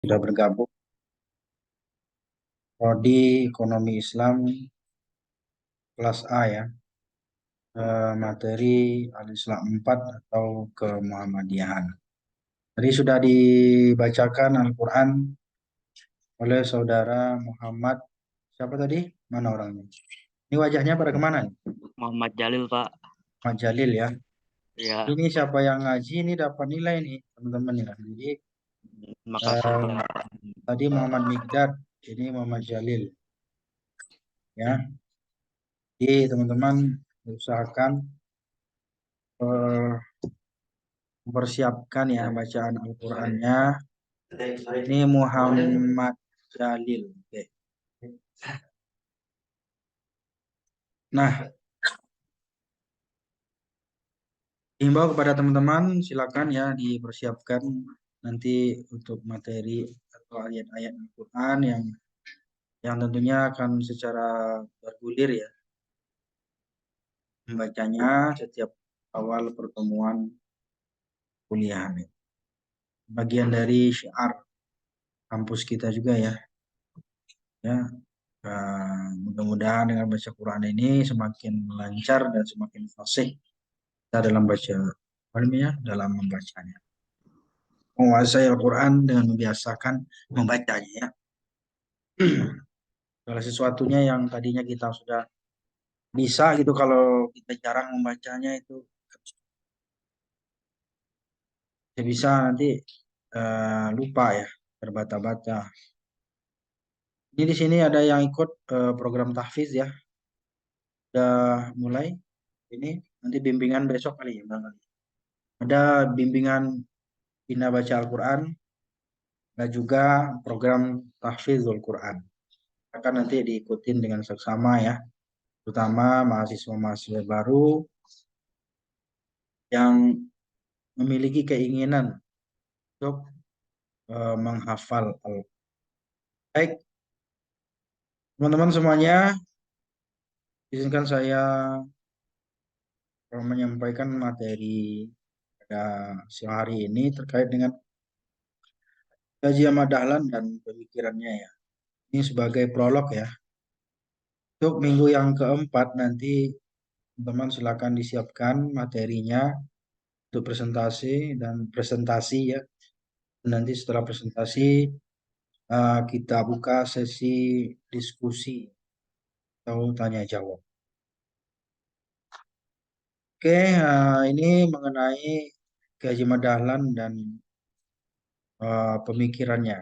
sudah bergabung Prodi Ekonomi Islam kelas A ya, materi Al-Islam 4 atau ke Muhammadiyahan. Tadi sudah dibacakan Al-Quran oleh saudara Muhammad, siapa tadi? Mana orangnya? Ini wajahnya pada kemana nih? Muhammad Jalil, Pak. Muhammad Jalil ya. Ya, Ini siapa yang ngaji ini dapat nilai nih teman-teman ya. Jadi makasih, eh, Pak. tadi Muhammad Migdad, ini Muhammad Jalil ya. Jadi teman-teman usahakan mempersiapkan ya bacaan Al-Qur'annya. Ini Muhammad Jalil. Oke. Nah, himbau kepada teman-teman silakan ya dipersiapkan nanti untuk materi atau ayat-ayat Al-Qur'an yang tentunya akan secara bergulir ya membacanya setiap awal pertemuan kuliah. Bagian dari syiar kampus kita juga ya. Ya, mudah-mudahan dengan baca Quran ini semakin lancar dan semakin fasih kita dalam baca ya, dalam membacanya. Menguasai Al-Quran dengan membiasakan membacanya ya. Segala sesuatunya yang tadinya kita sudah bisa gitu, kalau kita jarang membacanya itu bisa nanti lupa ya, terbata-bata. Ini di sini ada yang ikut program tahfiz ya, udah mulai. Ini nanti bimbingan besok kali ya, barangkali. Ada bimbingan Bina Baca Al-Quran dan juga program Tahfizul Quran. Akan nanti diikutin dengan seksama ya, terutama mahasiswa-mahasiswa baru yang memiliki keinginan untuk menghafal Al-Quran. Baik, teman-teman semuanya, izinkan saya menyampaikan materi pada siang hari ini terkait dengan kajian Dahlan dan pemikirannya ya. Ini sebagai prolog ya. Untuk minggu yang keempat nanti teman-teman silakan disiapkan materinya untuk presentasi ya. Nanti setelah presentasi kita buka sesi diskusi atau tanya jawab. Oke, ini mengenai Gaji Dahlan dan pemikirannya.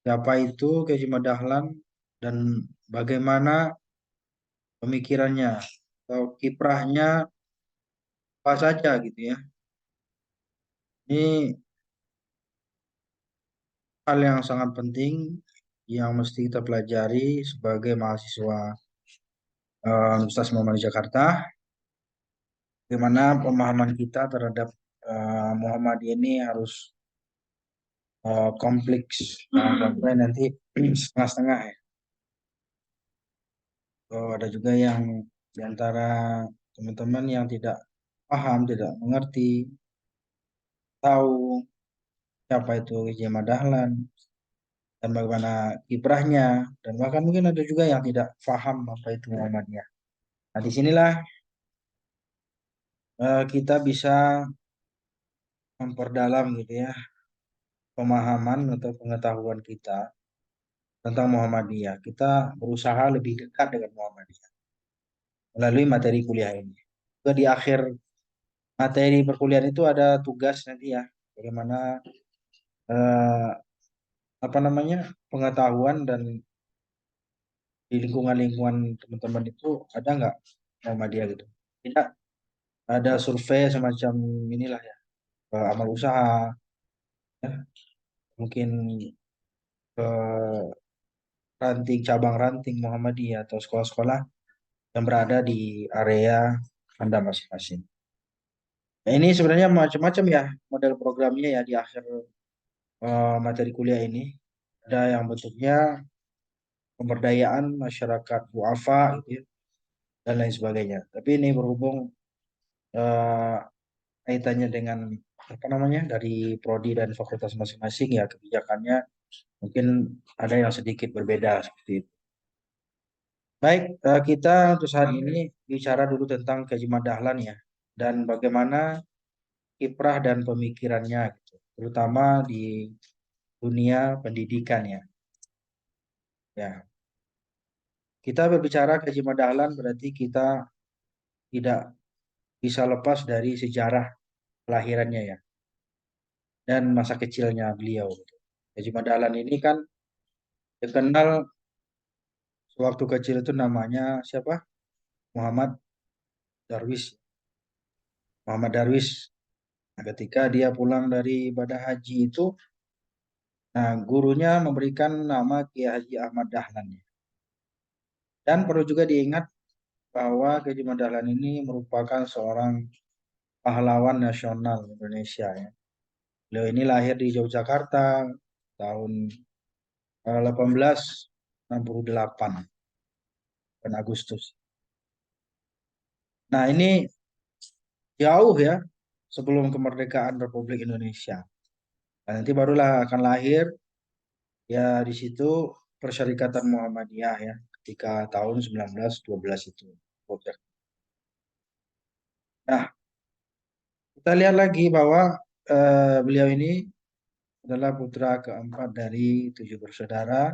Siapa itu Gaji Dahlan dan bagaimana pemikirannya atau kiprahnya apa saja gitu ya. Ini hal yang sangat penting yang mesti kita pelajari sebagai mahasiswa Universitas Muhammadiyah Jakarta. Bagaimana pemahaman kita terhadap Muhammadiyah ini harus kompleks, sampai nanti setengah-setengah ya. Ada juga yang diantara teman-teman yang tidak paham, tidak mengerti, tahu siapa itu Ijma Dahlan dan bagaimana kiprahnya, dan bahkan mungkin ada juga yang tidak paham apa itu Muhammadiyah. Nah, disinilah kita bisa memperdalam gitu ya pemahaman atau pengetahuan kita tentang Muhammadiyah. Kita berusaha lebih dekat dengan Muhammadiyah melalui materi kuliah ini. Juga di akhir materi perkuliahan itu ada tugas nanti ya, bagaimana eh, apa namanya pengetahuan dan di lingkungan-lingkungan teman-teman itu ada nggak Muhammadiyah gitu. Tidak ada survei semacam inilah ya, amal usaha ya, mungkin ke ranting cabang ranting Muhammadiyah atau sekolah-sekolah yang berada di area Anda masing-masing. Nah, ini sebenarnya macam-macam ya model programnya ya di akhir materi kuliah ini. Ada yang bentuknya pemberdayaan masyarakat duafa gitu ya, dan lain sebagainya. Tapi ini berhubung eh, kaitannya dengan apa namanya dari prodi dan fakultas masing-masing ya kebijakannya mungkin ada yang sedikit berbeda seperti itu. Baik, kita untuk saat ini bicara dulu tentang Kaji Dahlan ya dan bagaimana kiprah dan pemikirannya gitu, terutama di dunia pendidikan ya. Ya, kita berbicara Kaji Dahlan berarti kita tidak bisa lepas dari sejarah kelahirannya ya dan masa kecilnya beliau. Kaji Dahlan ini kan dikenal sewaktu kecil itu namanya siapa? Muhammad Darwis. Muhammad Darwis. Nah, ketika dia pulang dari ibadah haji itu, nah gurunya memberikan nama Kiai Haji Ahmad Dahlan. Dan perlu juga diingat bahwa Kiai Ahmad Dahlan ini merupakan seorang pahlawan nasional Indonesia ya. Beliau ini lahir di Yogyakarta tahun 1868 bulan Agustus. Nah ini jauh ya sebelum kemerdekaan Republik Indonesia. Nah, nanti barulah akan lahir ya di situ Persyarikatan Muhammadiyah ya ketika tahun 1912 itu. Nah, kita lihat lagi bahwa beliau ini adalah putra keempat dari 7 bersaudara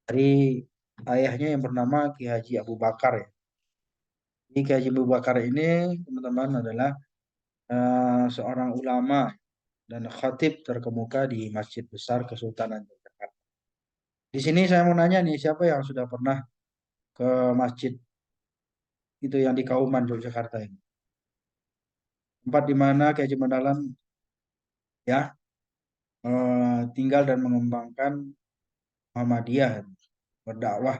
dari ayahnya yang bernama Ki Haji Abu Bakar ya. Ini Ki Haji Abu Bakar ini teman-teman adalah seorang ulama dan khatib terkemuka di Masjid Besar Kesultanan Yogyakarta. Di sini saya mau nanya nih, siapa yang sudah pernah ke masjid itu yang di Kauman Yogyakarta ini? Tempat di mana Ki Haji Dahlan ya tinggal dan mengembangkan Muhammadiyah, berdakwah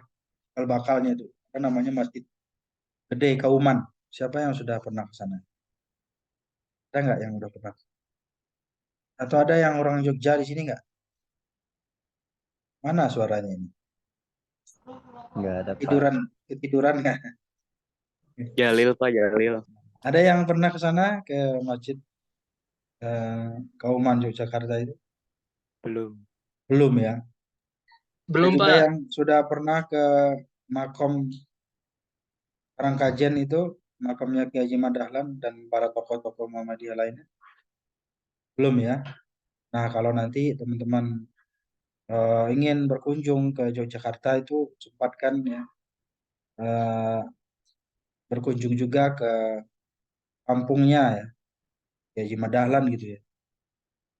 al-bakalnya itu. Apa namanya Masjid Gede Kauman. Siapa yang sudah pernah ke sana? Ada nggak yang udah pernah? Atau ada yang orang Jogja di sini nggak? Mana suaranya ini? Nggak ada, Pak. Tiduran, ketiduran nggak? Jalil, Pak, Jalil. Ada yang pernah ke sana ke Masjid Kauman Yogyakarta itu? Belum. Belum ya. Ada Belum, juga Pak. yang sudah pernah ke makom Karangkajen itu, makamnya Kiai Haji Dahlan dan para tokoh-tokoh Muhammadiyah lainnya. Belum ya. Nah, kalau nanti teman-teman ingin berkunjung ke Yogyakarta itu sempatkan ya eh, berkunjung juga ke kampungnya ya, Kiai Haji Dahlan gitu ya,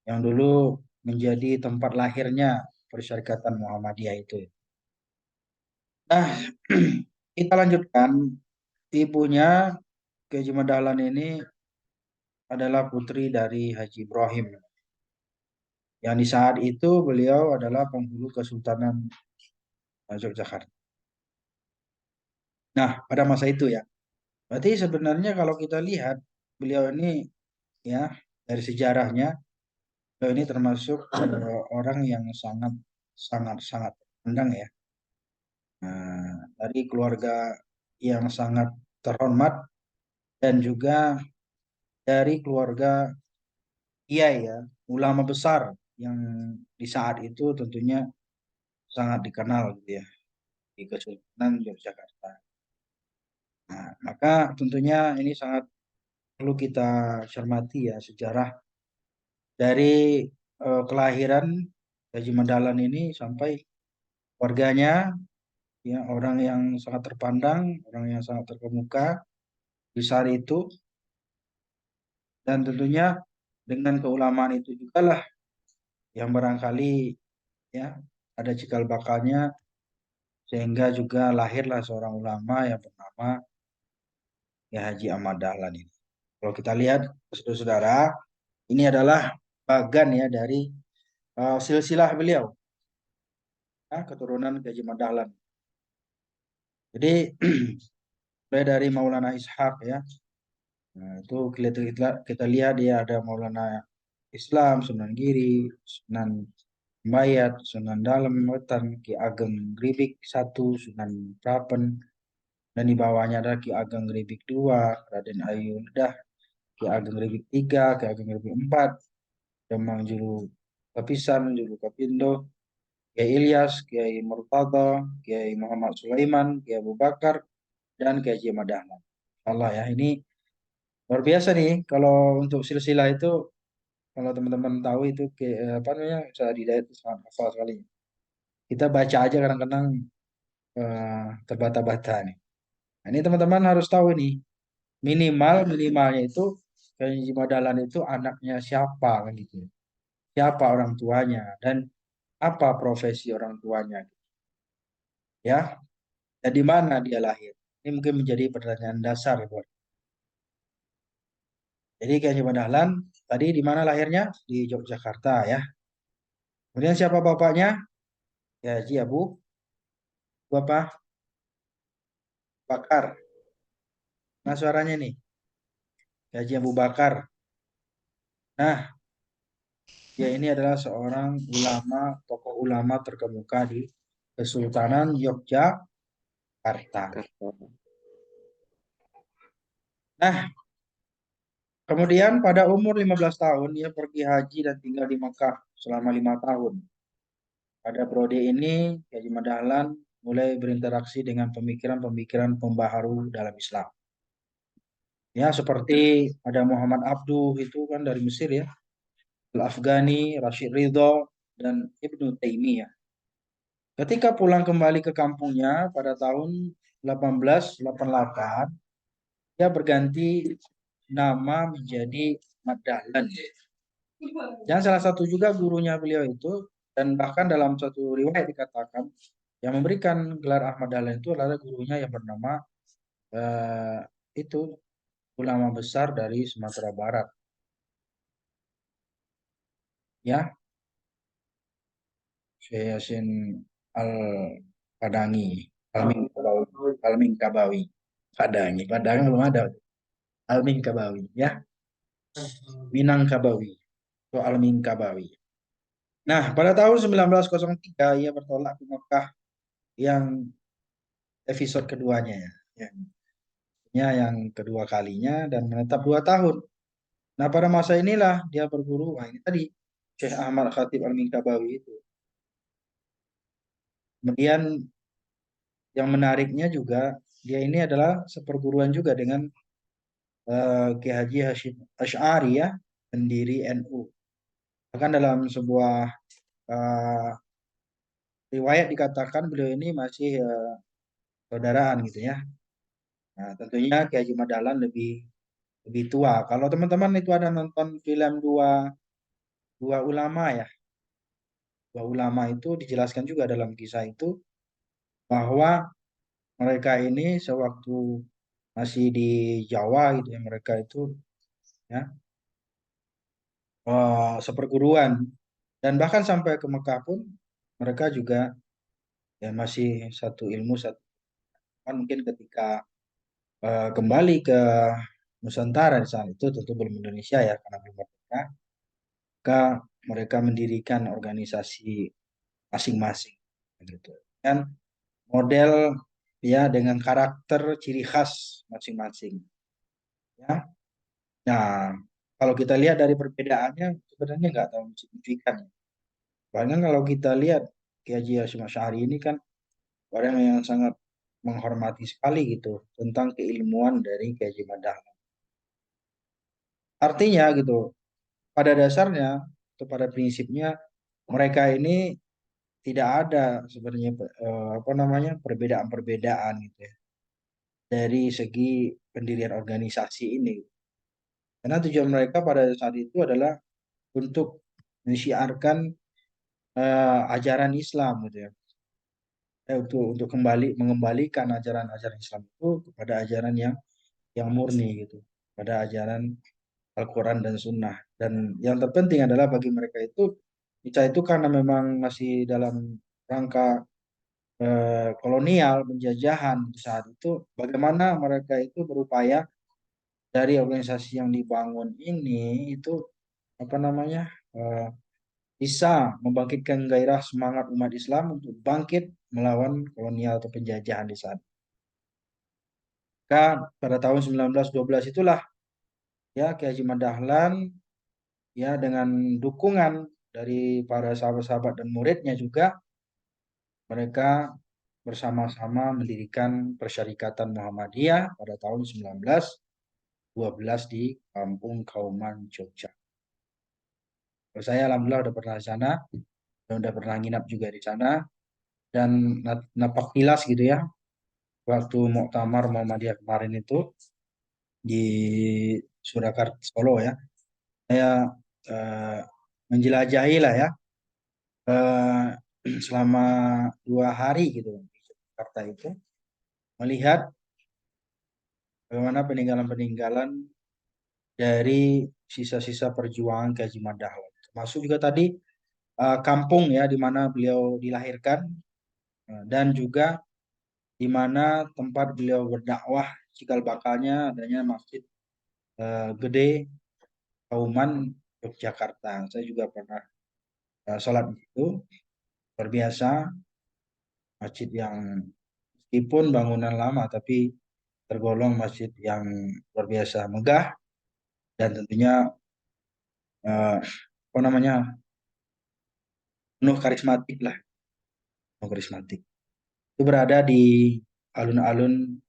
yang dulu menjadi tempat lahirnya Persyarikatan Muhammadiyah itu. Ya. Nah, kita lanjutkan. Ibunya Kiai Haji Dahlan ini adalah putri dari Haji Ibrahim. Yang di saat itu beliau adalah penghulu Kesultanan Yogyakarta. Nah, pada masa itu ya. Berarti sebenarnya kalau kita lihat beliau ini ya dari sejarahnya beliau ini termasuk orang yang sangat sangat sangat pandang ya. Nah, dari keluarga yang sangat terhormat dan juga dari keluarga kiai ya, ulama besar yang di saat itu tentunya sangat dikenal gitu ya di Kesultanan Yogyakarta. Nah, maka tentunya ini sangat perlu kita cermati ya sejarah dari kelahiran Haji Mandalan ini sampai warganya ya orang yang sangat terpandang, orang yang sangat terkemuka di saat itu dan tentunya dengan keulamaan itu juga lah yang barangkali ya ada cikal bakalnya sehingga juga lahirlah seorang ulama yang bernama ya Haji Ahmad Dahlan ini. Kalau kita lihat saudara-saudara, ini adalah bagan ya dari silsilah beliau, ya, keturunan Haji Ahmad Dahlan. Jadi mulai dari Maulana Ishaq ya, nah, itu kita lihat dia ada Maulana Islam, Sunan Giri, Sunan Bayat, Sunan Dalem Wetan, Ki Ageng Gribik satu, Sunan Prapen, dan di bawahnya ada Ki Ageng Gribik dua, Raden Ayu Ledah, Ki Ageng Ribik III, Ki Ageng Ribik IV, Demang Juru Kapisan, Juru Kapindo, Kiai Ilyas, Kiai Murtada, Kiai Muhammad Sulaiman, Kiai Abu Bakar, dan Kiai Haji Ahmad Dahlan. Allah ya, ini luar biasa nih. Kalau untuk silsilah itu, kalau teman-teman tahu itu apa namanya, Ustaz Hidayat itu sangat hafal sekali. Kita baca aja kadang-kadang terbata-bata nih. Nah, ini teman-teman harus tahu nih, minimalnya itu Kiai Haji Ahmad Dahlan itu anaknya siapa kan gitu. Siapa orang tuanya dan apa profesi orang tuanya ya, dan di mana dia lahir. Ini mungkin menjadi pertanyaan dasar buat. Jadi Kiai Haji Dahlan tadi di mana lahirnya? Di Yogyakarta ya. Kemudian siapa bapaknya? Ya Haji Abu apa? Bakar. Nah suaranya nih, Kiai Haji Abu Bakar. Nah, dia ini adalah seorang ulama, tokoh ulama terkemuka di Kesultanan Yogyakarta. Karena Nah, kemudian pada umur 15 tahun dia pergi haji dan tinggal di Mekah selama 5 tahun. Pada periode ini, Kiai Haji Dahlan mulai berinteraksi dengan pemikiran-pemikiran pembaharu dalam Islam. Ya, seperti ada Muhammad Abduh itu kan dari Mesir ya, Al-Afghani, Rashid Ridho, dan Ibnu Taimiyah. Ketika pulang kembali ke kampungnya pada tahun 1888, dia berganti nama menjadi Ahmad Dahlan. Dan salah satu juga gurunya beliau itu, dan bahkan dalam satu riwayat dikatakan, yang memberikan gelar Ahmad Dahlan itu adalah gurunya yang bernama eh, itu ulama besar dari Sumatera Barat, ya, Syekh Yasin Al-Padangi, Al-Minkabawi, Padangi, Padang belum ada, Al-Minkabawi, ya, Minangkabawi, atau Al-Minkabawi. Nah, pada tahun 1903 ia bertolak ke Mekah yang episode keduanya ya. Yang kedua kalinya dan menetap 2 tahun. Nah, pada masa inilah dia berguru. Nah, ini tadi Syekh Ahmad Khatib Al-Minkabawi itu. Kemudian yang menariknya juga dia ini adalah seperguruan juga dengan Kiai Haji Hashim Asy'ari ya, pendiri NU. Bahkan dalam sebuah eh, riwayat dikatakan beliau ini masih saudaraan gitu ya. Nah, tentunya Kiai Haji Madalan lebih lebih tua. Kalau teman-teman itu ada nonton film dua dua ulama ya, dua ulama itu dijelaskan juga dalam kisah itu bahwa mereka ini sewaktu masih di Jawa gitu ya, mereka itu ya seperguruan dan bahkan sampai ke Mekah pun mereka juga ya masih satu ilmu satu kan mungkin ketika kembali ke Nusantara di saat itu tentu belum Indonesia ya karena belum merdeka, maka mereka mendirikan organisasi masing-masing gitu. Dan model ya dengan karakter ciri khas masing-masing ya. Nah, kalau kita lihat dari perbedaannya sebenarnya nggak terlalu signifikan. Bahkan kalau kita lihat Kiai Haji Hashim Asy'ari ini kan orang yang sangat menghormati sekali gitu tentang keilmuan dari Kiai Haji Dahlan. Artinya gitu, pada dasarnya atau pada prinsipnya mereka ini tidak ada sebenarnya apa namanya perbedaan-perbedaan gitu ya dari segi pendirian organisasi ini. Karena tujuan mereka pada saat itu adalah untuk mensiarkan ajaran Islam gitu ya. Untuk kembali mengembalikan ajaran-ajaran Islam itu kepada ajaran yang murni gitu, pada ajaran Al-Quran dan Sunnah. Dan yang terpenting adalah bagi mereka itu kita itu karena memang masih dalam rangka kolonial penjajahan di saat itu, bagaimana mereka itu berupaya dari organisasi yang dibangun ini itu apa namanya eh, bisa membangkitkan gairah semangat umat Islam untuk bangkit melawan kolonial atau penjajahan di saat. Maka pada tahun 1912 itulah ya Kiai Haji Dahlan ya dengan dukungan dari para sahabat-sahabat dan muridnya juga mereka bersama-sama mendirikan Persyarikatan Muhammadiyah pada tahun 1912 di Kampung Kauman, Jogja. Kalau saya alhamdulillah udah pernah di sana dan udah pernah nginap juga di sana dan napak tilas gitu ya waktu Muktamar Muhammadiyah kemarin itu di Surakarta Solo ya. Saya eh, menjelajahi lah ya eh, selama 2 hari gitu di Jakarta itu melihat bagaimana peninggalan-peninggalan dari sisa-sisa perjuangan Gaji Dahlan. Termasuk juga tadi kampung ya di mana beliau dilahirkan dan juga di mana tempat beliau berdakwah cikal bakalnya adanya Masjid Gede Kauman Yogyakarta. Saya juga pernah sholat di situ. Luar biasa masjid yang meskipun bangunan lama tapi tergolong masjid yang luar biasa megah dan tentunya apa namanya penuh karismatik lah, penuh karismatik. Itu berada di alun-alun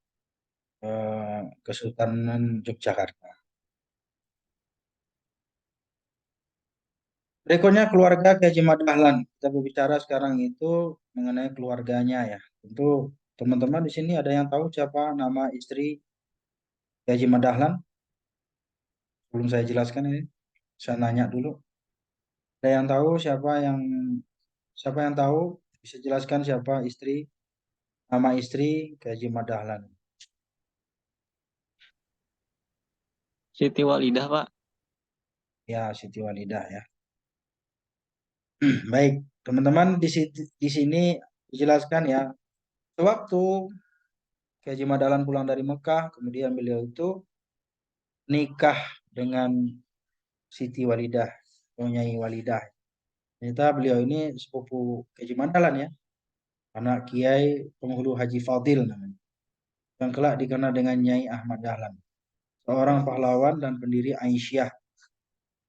Kesultanan Yogyakarta. Berikutnya keluarga Kiai Haji Dahlan. Kita berbicara sekarang itu mengenai keluarganya ya. Tentu teman-teman di sini ada yang tahu siapa nama istri Kiai Haji Dahlan? Sebelum saya jelaskan ini, saya nanya dulu. Ada yang tahu siapa yang tahu bisa jelaskan siapa nama istri Kiai Haji Dahlan? Siti Walidah, Pak. Ya, Siti Walidah ya. Baik, teman-teman di sini dijelaskan ya. Sewaktu Kiai Haji Dahlan pulang dari Mekah, kemudian beliau itu nikah dengan Siti Walidah, Nyai Walidah. Ternyata beliau ini sepupu Kiai Haji Dahlan ya, anak Kiai Penghulu Haji Fadil namanya. Yang kelak dikenal dengan Nyai Ahmad Dahlan, seorang pahlawan dan pendiri Aisyah.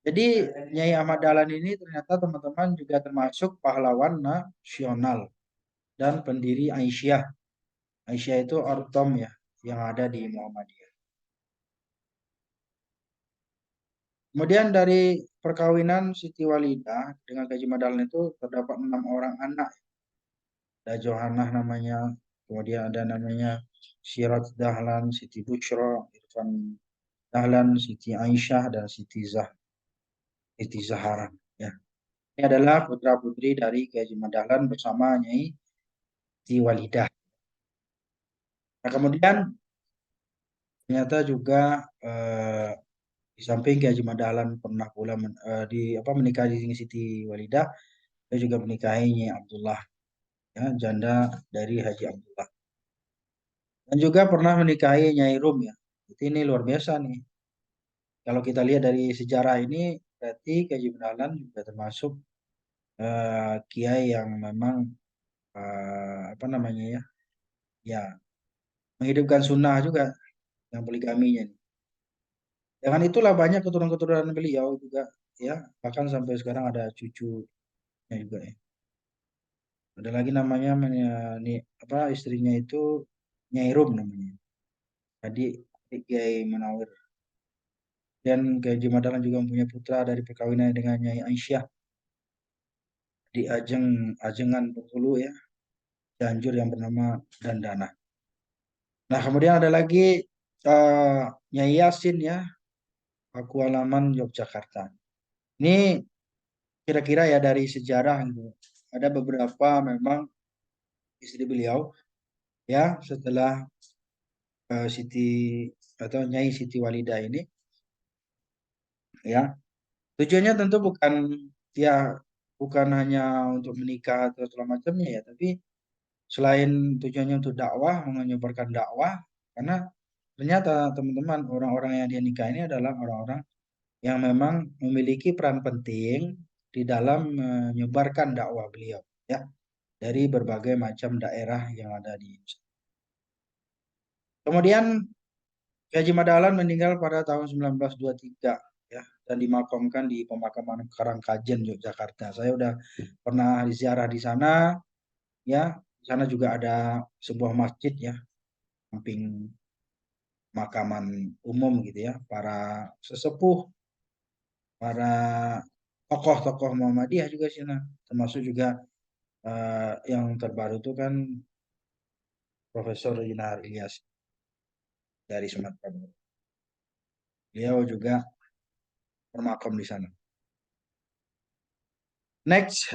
Jadi Nyai Ahmad Dahlan ini ternyata teman-teman juga termasuk pahlawan nasional dan pendiri Aisyah. Aisyah itu ortom ya, yang ada di Muhammadiyah. Kemudian dari perkawinan Siti Walidah dengan Kiai Haji Dahlan itu terdapat 6 orang anak. Ada Johanah namanya, kemudian ada namanya Syirat Dahlan, Siti Bushra, Irfan Dahlan, Siti Aisyah, dan Siti Zahara. Ya. Ini adalah putra-putri dari Kiai Haji Dahlan bersama Nyai Siti Walidah. Nah, kemudian ternyata juga di samping Kiai Haji Dahlan pernah pula menikah di Siti Walidah, dia juga menikahi Nyai Abdullah, ya, janda dari Haji Abdullah. Dan juga pernah menikahi Nyai Rum ya. Jadi ini luar biasa nih. Kalau kita lihat dari sejarah ini, berarti Kiai Haji Dahlan juga termasuk kiai yang memang apa namanya ya, ya menghidupkan sunnah juga yang poligaminya. Dengan itulah banyak keturunan-keturunan beliau juga ya, bahkan sampai sekarang ada cucunya juga ya. Ada lagi namanya apa istrinya itu Nyai Rum namanya. Tadi Kiai Munawir. Dan Kiai Haji Dahlan juga mempunyai putra dari perkawinan dengan Nyai Aisyah di Ajengan Bengkulu ya, Cianjur yang bernama Dandana. Nah, kemudian ada lagi eh, Nyai Yasin ya, Pakualaman Yogyakarta. Ini kira-kira ya dari sejarah gitu. Ada beberapa memang istri beliau ya setelah Siti atau Nyai Siti Walidah ini ya tujuannya tentu ya bukan hanya untuk menikah atau segala macamnya ya, tapi selain tujuannya untuk dakwah, menyebarkan dakwah, karena ternyata teman-teman orang-orang yang dia nikah ini adalah orang-orang yang memang memiliki peran penting di dalam menyebarkan dakwah beliau ya dari berbagai macam daerah yang ada di Indonesia. Kemudian Kiai Haji Madalan meninggal pada tahun 1923 ya, dan dimakamkan di pemakaman Karangkajen Yogyakarta. Saya udah pernah ziarah di sana ya. Di sana juga ada sebuah masjid ya, samping makaman umum gitu ya, para sesepuh, para tokoh-tokoh Muhammadiyah juga sih, nah, termasuk juga yang terbaru itu kan Profesor Yunahar Ilyas dari Sumatera Barat. Beliau juga bermakam di sana. Next,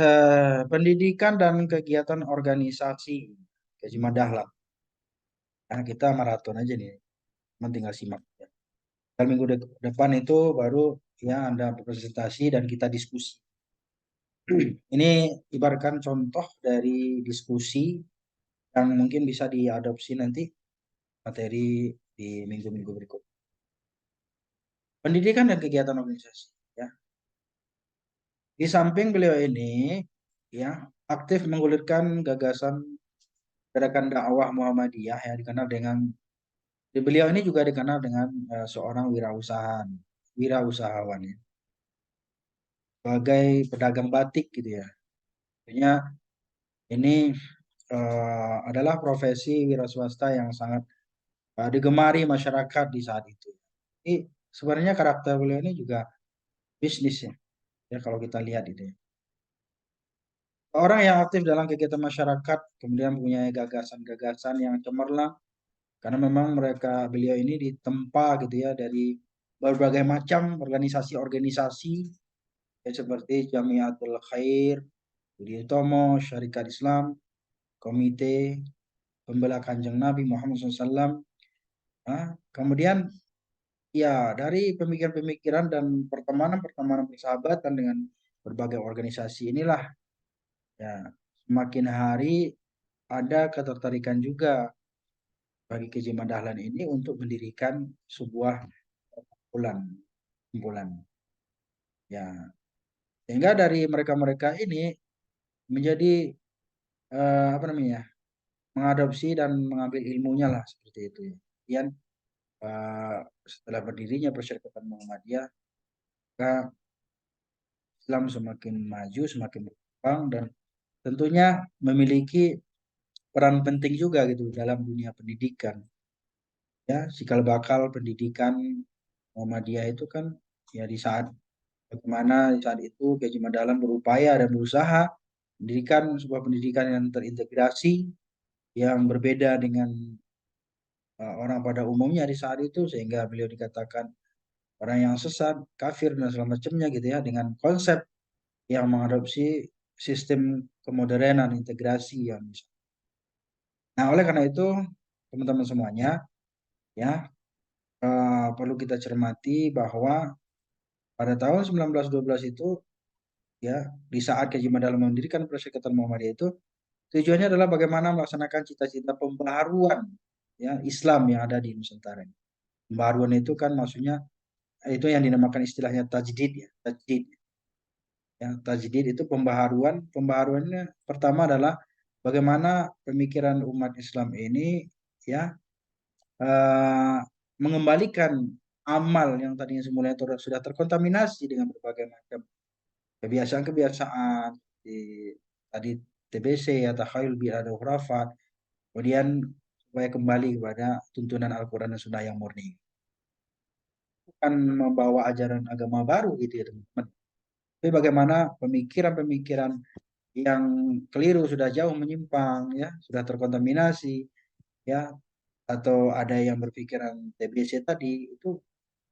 pendidikan dan kegiatan organisasi Gaji Madahlan. Nah, kita maraton aja nih, teman tinggal simak. Ya. Dan minggu depan itu baru ya Anda presentasi dan kita diskusi. Ini ibaratkan contoh dari diskusi yang mungkin bisa diadopsi nanti materi di minggu-minggu berikut. Pendidikan dan kegiatan organisasi. Ya. Di samping beliau ini ya aktif menggulirkan gagasan gerakan dakwah Muhammadiyah yang dikenal dengan beliau ini juga dikenal dengan seorang wirausahawan ya, sebagai pedagang batik gitu ya. Artinya ini adalah profesi wira swasta yang sangat digemari masyarakat di saat itu. Ini sebenarnya karakter beliau ini juga bisnis ya, ya kalau kita lihat itu ya. Orang yang aktif dalam kegiatan masyarakat, kemudian punya gagasan-gagasan yang cemerlang, karena memang beliau ini ditempa gitu ya dari berbagai macam organisasi-organisasi ya, seperti Jamiatul Khair, Budi Utomo, Syarikat Islam, Komite Pembela Kanjeng Nabi Muhammad SAW. Nah, kemudian ya dari pemikiran-pemikiran dan pertemanan-pertemanan persahabatan dengan berbagai organisasi inilah ya semakin hari ada ketertarikan juga bagi Kejiman Dahlan ini untuk mendirikan sebuah kumpulan ya, sehingga dari mereka-mereka ini menjadi apa namanya mengadopsi dan mengambil ilmunya lah seperti itu ya. Kemudian eh, setelah berdirinya Perserikatan Muhammadiyah, maka Islam semakin maju, semakin berkembang dan tentunya memiliki peran penting juga gitu dalam dunia pendidikan. Ya, cikal bakal pendidikan Muhammadiyah itu kan ya di saat bagaimana di saat itu Kiai Haji Madalan berupaya dan berusaha mendirikan sebuah pendidikan yang terintegrasi yang berbeda dengan orang pada umumnya di saat itu, sehingga beliau dikatakan orang yang sesat, kafir dan segala macamnya gitu ya, dengan konsep yang mengadopsi sistem kemodernan integrasi yang nah oleh karena itu teman-teman semuanya ya perlu kita cermati bahwa pada tahun 1912 itu ya di saat Kiai Haji Madalan mendirikan Perserikatan Muhammadiyah itu tujuannya adalah bagaimana melaksanakan cita-cita pembaharuan ya Islam yang ada di Nusantara. Pembaharuan itu kan maksudnya itu yang dinamakan istilahnya tajdid ya, tajdid. Ya, tajdid itu pembaharuan. Pembaharuannya pertama adalah bagaimana pemikiran umat Islam ini ya eh, mengembalikan amal yang tadinya semula itu sudah terkontaminasi dengan berbagai macam kebiasaan-kebiasaan di tadi TBC ya takhayul bi'ad khurafat. Kemudian supaya kembali kepada tuntunan Al-Quran dan Sunnah yang murni. Bukan membawa ajaran agama baru gitu ya teman-teman. Tapi bagaimana pemikiran-pemikiran yang keliru sudah jauh menyimpang ya, sudah terkontaminasi ya, atau ada yang berpikiran TBC tadi itu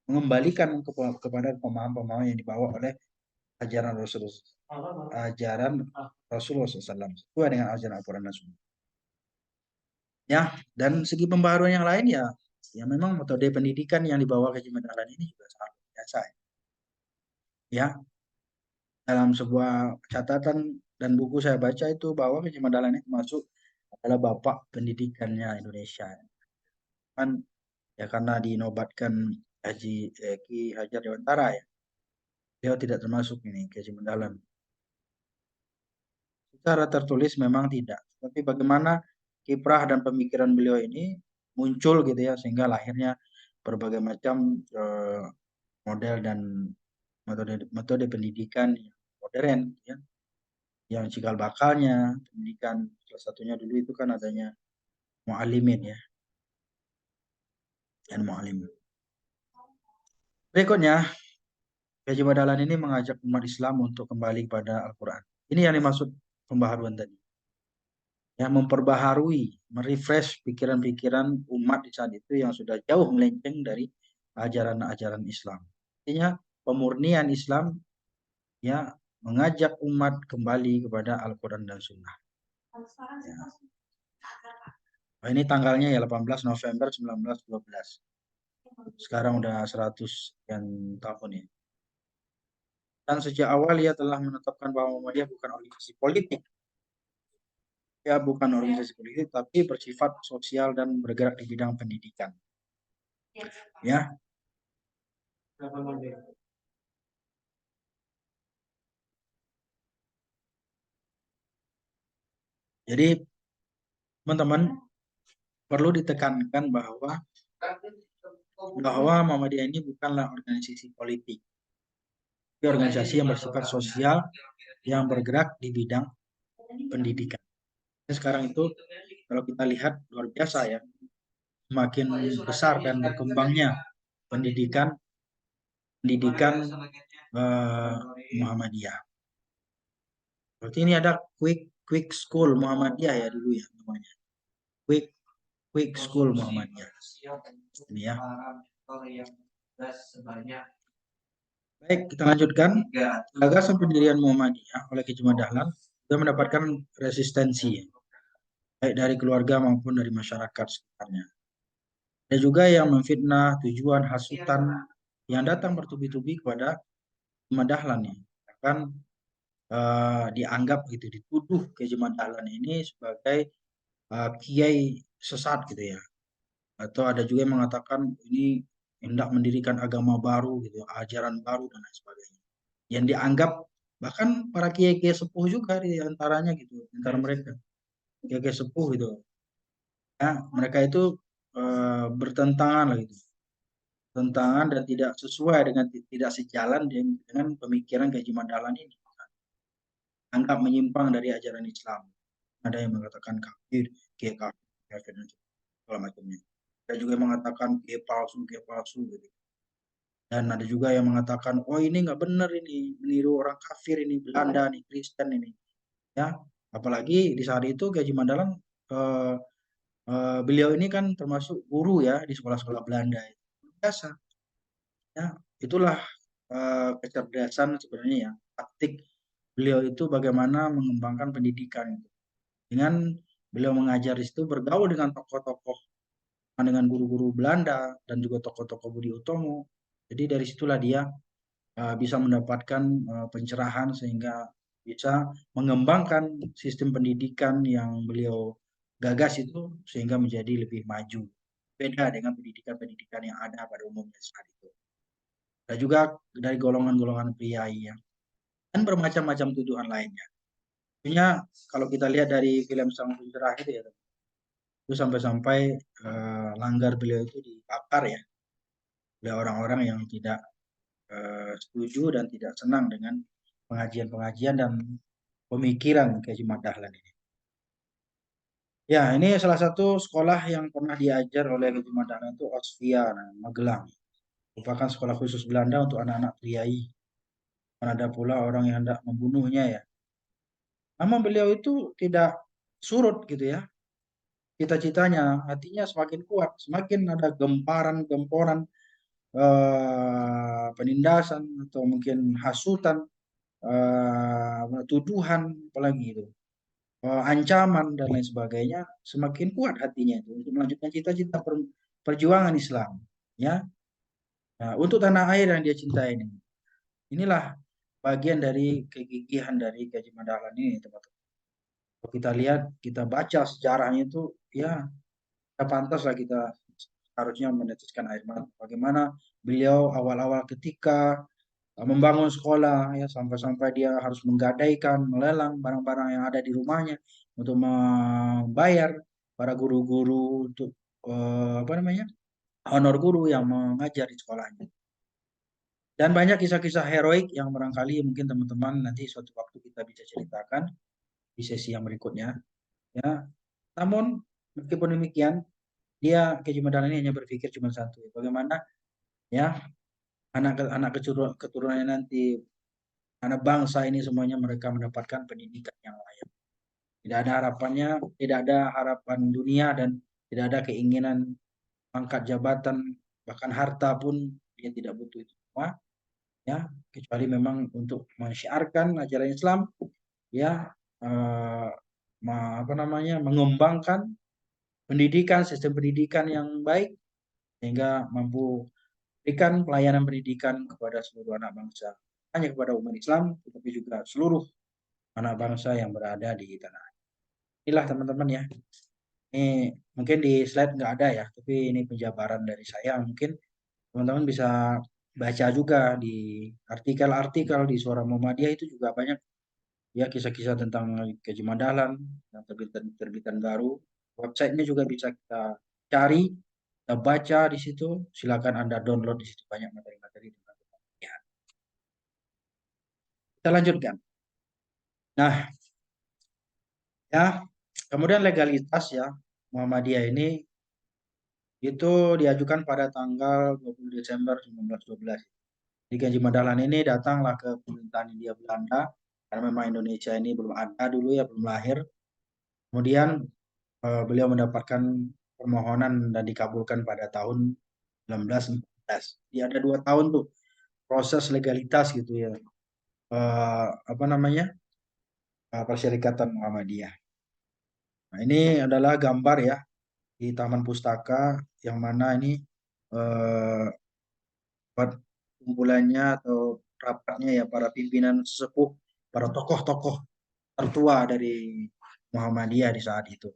mengembalikan kepada pemahaman-pemahaman yang dibawa oleh ajaran Rasulullah SAW sesuai dengan ajaran Al-Quran dan Sunnah. Ya, dan segi pembaharuan yang lain ya, ya memang metode pendidikan yang dibawa ke Dahlan ini juga sangat biasa ya. Dalam sebuah catatan dan buku saya baca itu bahwa Haji Dahlan ini termasuk adalah bapak pendidikannya Indonesia. Kan ya karena dinobatkan Ki Hajar Dewantara ya, dia tidak termasuk ini Ki Haji Dahlan. Secara tertulis memang tidak, tapi bagaimana kiprah dan pemikiran beliau ini muncul gitu ya sehingga lahirnya berbagai macam model dan metode pendidikan yang modern, ya, yang cikal bakalnya pendidikan salah satunya dulu itu kan adanya muallimin, ya, dan muallim. Berikutnya, Haji Madalan ini mengajak umat Islam untuk kembali pada Al-Quran. Ini yang dimaksud pembaharuan tadi. Ya, memperbaharui, merefresh pikiran-pikiran umat di saat itu yang sudah jauh melenceng dari ajaran-ajaran Islam. Artinya pemurnian Islam, ya, mengajak umat kembali kepada Al-Quran dan Sunnah. Ya. Nah, ini tanggalnya ya 18 November 1912. Sekarang udah 100 sekian tahun, ya. Dan sejak awal ia telah menetapkan bahwa Muhammadiyah bukan organisasi politik. Ya, bukan organisasi politik, tapi bersifat sosial dan bergerak di bidang pendidikan. Ya. Jadi, teman-teman, perlu ditekankan bahwa Muhammadiyah ini bukanlah organisasi politik. Tapi organisasi yang bersifat sosial yang bergerak di bidang pendidikan. Sekarang itu kalau kita lihat luar biasa, ya, semakin besar dan berkembangnya pendidikan Muhammadiyah. Berarti ini ada quick school Muhammadiyah ya dulu, ya, namanya. Quick school Muhammadiyah. Ini, ya. Baik, kita lanjutkan. Gagasan pendirian Muhammadiyah oleh Ki Jumat Dahlan sudah mendapatkan resistensi, ya, baik dari keluarga maupun dari masyarakat sekitarnya. Ada juga yang memfitnah, tujuan, hasutan yang datang bertubi-tubi kepada Jumat Dahlan, ya. Bahkan dianggap gitu, dituduh ke Jumat Dahlan ini sebagai kiai sesat gitu, ya. Atau ada juga yang mengatakan ini hendak mendirikan agama baru gitu, ajaran baru dan lain sebagainya. Yang dianggap bahkan para kiai-kiai sepuh juga di antaranya gitu, antara mereka kiai-kiai sepuh gitu. Ya, mereka itu bertentangan lah gitu. Tentangan dan tidak sesuai dengan, tidak sejalan dengan pemikiran Kiai Jumat Dahlan ini. Anggap menyimpang dari ajaran Islam. Ada yang mengatakan kafir, kiai kafir dan segala macamnya. Ada juga yang mengatakan kiai palsu gitu. Dan ada juga yang mengatakan, oh ini nggak benar, ini meniru orang kafir, ini Belanda, nih Kristen ini. Ya, apalagi di saat itu Kiai Jumat Dahlan, beliau ini kan termasuk guru, ya, di sekolah-sekolah Belanda. Biasa, ya, itulah kecerdasan sebenarnya, ya, taktik beliau itu bagaimana mengembangkan pendidikan. Dengan beliau mengajar di situ, bergaul dengan tokoh-tokoh, dengan guru-guru Belanda dan juga tokoh-tokoh Budi Utomo. Jadi dari situlah dia bisa mendapatkan pencerahan sehingga bisa mengembangkan sistem pendidikan yang beliau gagas itu sehingga menjadi lebih maju. Beda dengan pendidikan-pendidikan yang ada pada umumnya saat itu. Dan juga dari golongan-golongan priai, ya, dan bermacam-macam tuduhan lainnya. Tentunya kalau kita lihat dari film Sang Pencerah itu sampai-sampai langgar beliau itu dibakar, ya, oleh orang-orang yang tidak setuju dan tidak senang dengan pengajian-pengajian dan pemikiran Kiai Jumat Dahlan ini. Ya, ini salah satu sekolah yang pernah diajar oleh Kiai Jumat Dahlan itu Osvia, Magelang. Merupakan sekolah khusus Belanda untuk anak-anak priai. Dan ada pula orang yang hendak membunuhnya, ya. Namun beliau itu tidak surut gitu, ya. Cita-citanya, hatinya semakin kuat, semakin ada gemporan penindasan atau mungkin hasutan, tuduhan, apalagi itu, ancaman dan lain sebagainya, semakin kuat hatinya itu untuk melanjutkan cita-cita perjuangan Islam, ya. Nah, untuk tanah air yang dia cintai ini. Inilah bagian dari kegigihan dari Kiai Jumat Dahlan ini, teman-teman. Kalau kita lihat, kita baca sejarahnya itu, ya, kita pantaslah kita harusnya meneteskan air mata. Bagaimana beliau awal-awal ketika membangun sekolah, ya, sampai-sampai dia harus menggadaikan, melelang barang-barang yang ada di rumahnya untuk membayar para guru-guru untuk apa namanya, honor guru yang mengajar di sekolahnya. Dan banyak kisah-kisah heroik yang barangkali mungkin teman-teman nanti suatu waktu kita bisa ceritakan di sesi yang berikutnya. Ya, namun meskipun demikian, dia Keji Madal ini hanya berpikir cuma satu, bagaimana ya anak keturunannya nanti, anak bangsa ini semuanya mereka mendapatkan pendidikan yang layak. Tidak ada harapannya, tidak ada harapan dunia dan tidak ada keinginan pangkat jabatan, bahkan harta pun dia tidak butuh itu semua, ya, kecuali memang untuk mensyiarkan ajaran Islam, ya, eh, apa namanya, mengembangkan pendidikan, sistem pendidikan yang baik sehingga mampu berikan pelayanan pendidikan kepada seluruh anak bangsa, hanya kepada umat Islam, tetapi juga seluruh anak bangsa yang berada di tanah air. Inilah teman-teman ya. Ini mungkin di slide nggak ada ya, tapi ini penjabaran dari saya. Mungkin teman-teman bisa baca juga di artikel-artikel di Suara Muhammadiyah, itu juga banyak ya kisah-kisah tentang Keji Mandalan yang terbitan baru. Websitenya juga bisa kita cari, kita baca di situ. Silakan Anda download di situ, banyak materi-materi tentang Muhammadiyah. Kita lanjutkan. Nah, ya, kemudian legalitas ya Muhammadiyah ini itu diajukan pada tanggal 20 Desember 1912. Jadi Gaji Madalan ini datanglah ke pemerintahan Hindia Belanda karena memang Indonesia ini belum ada dulu ya, belum lahir. Kemudian beliau mendapatkan permohonan dan dikabulkan pada tahun 1914. Jadi ada 2 tahun tuh proses legalitas gitu ya. Apa namanya? Persyarikatan Muhammadiyah. Nah, ini adalah gambar ya di Taman Pustaka yang mana ini eh, buat kumpulannya atau rapatnya ya para pimpinan sesepuh, para tokoh-tokoh tertua dari Muhammadiyah di saat itu.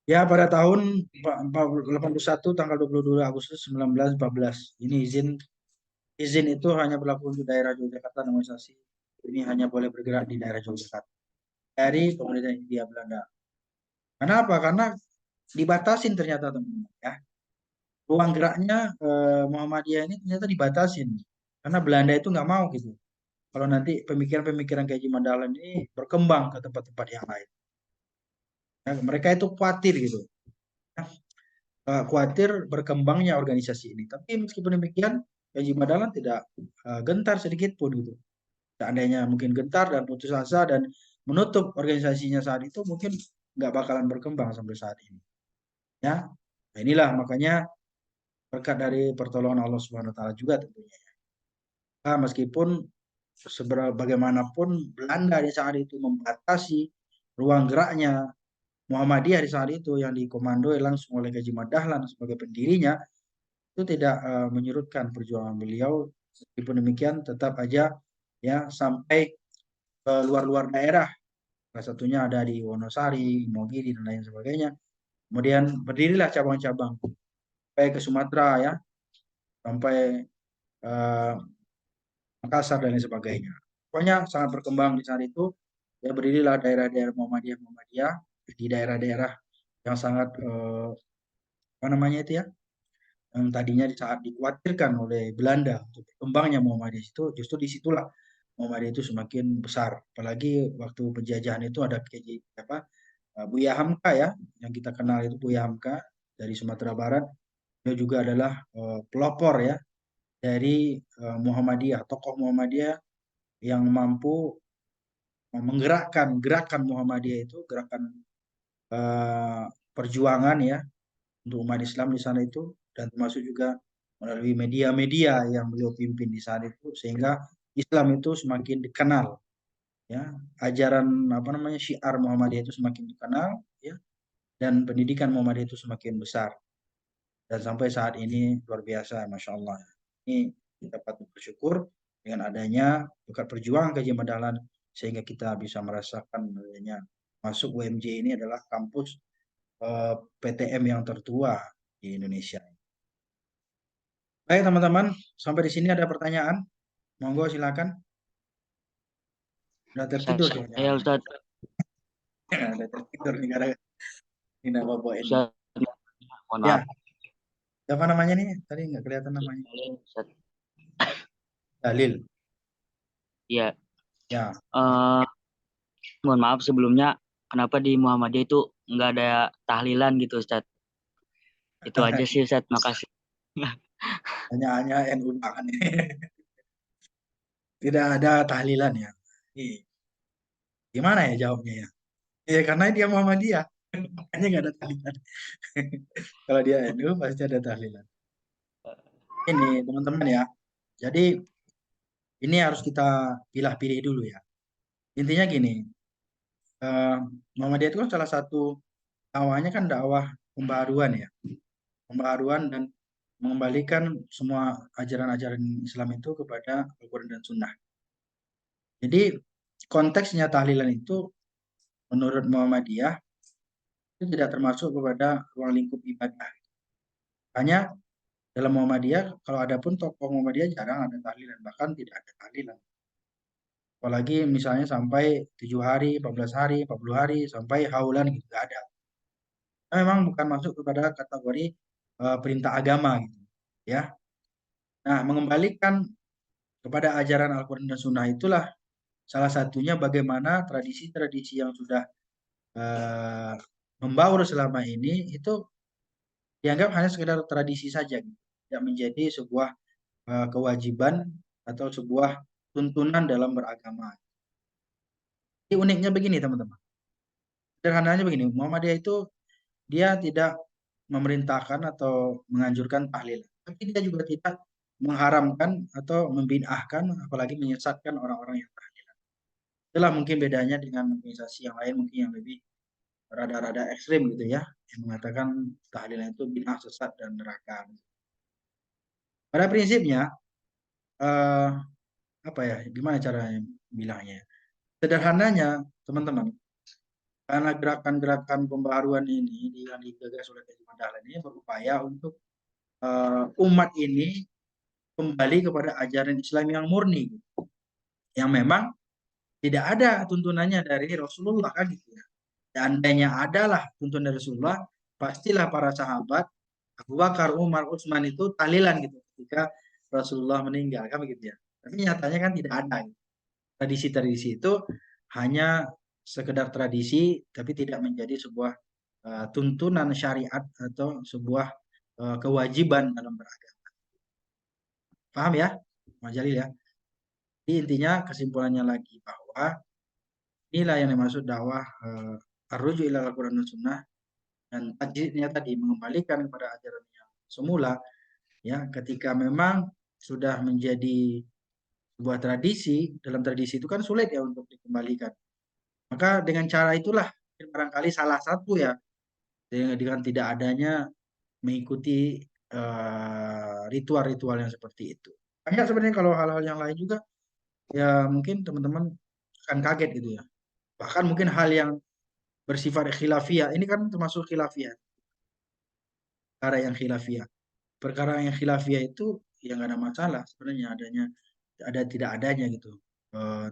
Ya, pada tahun 81 tanggal 22 Agustus 1914. Ini izin itu hanya berlaku untuk daerah Yogyakarta, normalisasi. Ini hanya boleh bergerak di daerah Yogyakarta dari pemerintah Hindia Belanda. Kenapa? Karena dibatasin ternyata teman-teman ya. Ruang geraknya Muhammadiyah ini ternyata dibatasin. Karena Belanda itu nggak mau gitu. Kalau nanti pemikiran-pemikiran kayak Haji Mandalan ini berkembang ke tempat-tempat yang lain. Ya, mereka itu khawatir gitu. Ya, khawatir berkembangnya organisasi ini. Tapi meskipun demikian, Haji Mandalan tidak gentar sedikit pun gitu. Seandainya mungkin gentar dan putus asa dan menutup organisasinya saat itu, mungkin nggak bakalan berkembang sampai saat ini. Ya, nah, inilah makanya berkat dari pertolongan Allah Subhanahu Wa Taala juga tentunya. Nah, meskipun sebagaimanapun Belanda di saat itu membatasi ruang geraknya Muhammadiyah di saat itu yang dikomandoi langsung oleh Gaji Dahlan sebagai pendirinya, itu tidak menyurutkan perjuangan beliau. Meskipun demikian tetap aja ya sampai ke luar-luar daerah. Salah satunya ada di Wonosari, Imogiri dan lain sebagainya. Kemudian berdirilah cabang-cabang sampai ke Sumatera ya, sampai eh, Makassar dan lain sebagainya. Pokoknya sangat berkembang di saat itu. Ya berdirilah daerah-daerah Muhammadiyah di daerah-daerah yang sangat apa namanya itu ya, yang tadinya saat dikhawatirkan oleh Belanda untuk berkembangnya Muhammadiyah, itu justru disitulah Muhammadiyah itu semakin besar. Apalagi waktu penjajahan itu ada KJ apa Buya Hamka ya, yang kita kenal itu Buya Hamka dari Sumatera Barat. Dia juga adalah pelopor ya dari Muhammadiyah, tokoh Muhammadiyah yang mampu menggerakkan gerakan Muhammadiyah itu, gerakan eh, perjuangan ya untuk umat Islam di sana itu, dan termasuk juga melalui media-media yang beliau pimpin di saat itu, sehingga Islam itu semakin dikenal ya, ajaran apa namanya syiar Muhammadiyah itu semakin dikenal ya, dan pendidikan Muhammadiyah itu semakin besar, dan sampai saat ini luar biasa, masya Allah. Ini kita patut bersyukur dengan adanya bukan perjuangan Kaji Madalan, sehingga kita bisa merasakan adanya masuk UMJ ini adalah kampus PTM yang tertua di Indonesia. Baik teman-teman, sampai di sini ada pertanyaan. Monggo silakan. Udah tertidur Saya jangan-jangan. Ustaz, Udah tertidur nih karena ini bawa ini. Ustaz, mohon Ya, maaf. siapa namanya nih? Tadi nggak kelihatan namanya. Ustaz. Dalil. Iya, Ya, eh, mohon maaf sebelumnya, kenapa di Muhammadiyah itu nggak ada tahlilan gitu, Ustaz? Itu aja sih, Ustaz. Makasih. hanya NU banget nih. Tidak ada tahlilan ya. Ih, gimana ya jawabnya ya? Ya karena dia Muhammadiyah. Makanya nggak ada tahlilan. Kalau dia NU pasti ada tahlilan. Ini teman-teman ya. Jadi ini harus kita pilih-pilih dulu ya. Intinya gini, eh, Muhammadiyah itu kan salah satu awalnya kan dakwah pembaharuan ya. Pembaharuan dan mengembalikan semua ajaran-ajaran Islam itu kepada Al-Quran dan Sunnah. Jadi konteksnya tahlilan itu menurut Muhammadiyah itu tidak termasuk kepada ruang lingkup ibadah. Hanya dalam Muhammadiyah, kalau ada pun tokoh Muhammadiyah jarang ada tahlilan, bahkan tidak ada tahlilan. Apalagi misalnya sampai 7 hari, 14 hari, 40 hari, sampai haulan gitu, nggak ada. Nah, memang bukan masuk kepada kategori perintah agama gitu. Ya, nah mengembalikan kepada ajaran Al-Quran dan Sunnah itulah salah satunya bagaimana tradisi-tradisi yang sudah eh, membaur selama ini itu dianggap hanya sekedar tradisi saja, gitu. Tidak menjadi sebuah kewajiban atau sebuah tuntunan dalam beragama. Jadi uniknya begini teman-teman. Sederhananya begini, Muhammadiyah itu dia tidak memerintahkan atau menganjurkan tahlil, tapi dia juga tidak mengharamkan atau membid'ahkan, apalagi menyesatkan orang-orang yang tahlil. Itulah mungkin bedanya dengan organisasi yang lain mungkin yang lebih rada-rada ekstrim gitu ya, yang mengatakan tahlilan itu bid'ah, sesat dan neraka. Pada prinsipnya, eh, apa ya, gimana caranya bilangnya? Sederhananya, teman-teman, karena gerakan-gerakan pembaharuan ini yang digagas oleh Haji Dahlan ini berupaya untuk umat ini kembali kepada ajaran Islam yang murni, yang memang tidak ada tuntunannya dari Rasulullah kan gitu ya. Seandainya adalah tuntunan dari Rasulullah, pastilah para sahabat Abu Bakar, Umar, Utsman itu tahlilan gitu ketika Rasulullah meninggal kan begitu ya. Tapi nyatanya kan tidak ada. Gitu. Tradisi-tradisi itu hanya sekedar tradisi tapi tidak menjadi sebuah tuntunan syariat atau sebuah kewajiban dalam beragama. Paham ya, Mas Jalil ya? Jadi intinya kesimpulannya lagi bahwa inilah yang dimaksud dakwah ar-ruju ila Al-Quran dan Sunnah, dan tajdidnya tadi mengembalikan kepada ajaran yang semula ya, ketika memang sudah menjadi sebuah tradisi, dalam tradisi itu kan sulit ya untuk dikembalikan. Maka dengan cara itulah barangkali salah satu ya, dengan tidak adanya mengikuti ritual-ritual yang seperti itu. Banyak sebenarnya kalau hal-hal yang lain juga ya mungkin teman-teman akan kaget gitu ya. Bahkan mungkin hal yang bersifat khilafiyah, ini kan termasuk khilafiyah, perkara yang khilafiyah. Perkara yang khilafiyah itu ya nggak ada masalah sebenarnya adanya ada tidak adanya gitu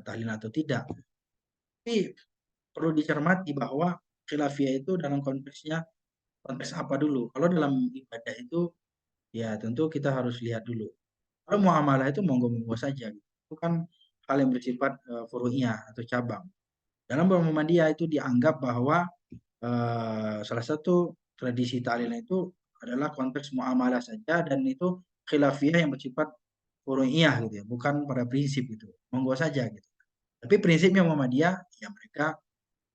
tahlil atau tidak. Tapi perlu dicermati bahwa khilafiyah itu dalam konteksnya konteks apa dulu. Kalau dalam ibadah itu ya tentu kita harus lihat dulu. Kalau muamalah itu monggo-monggo saja gitu. Itu kan hal yang bersifat furu'iyah atau cabang. Dalam Muhammadiyah itu dianggap bahwa salah satu tradisi ta'lil itu adalah konteks muamalah saja dan itu khilafiyah yang bersifat furu'iyah gitu ya, bukan pada prinsip gitu. Monggo saja gitu. Tapi prinsipnya Muhammadiyah ya mereka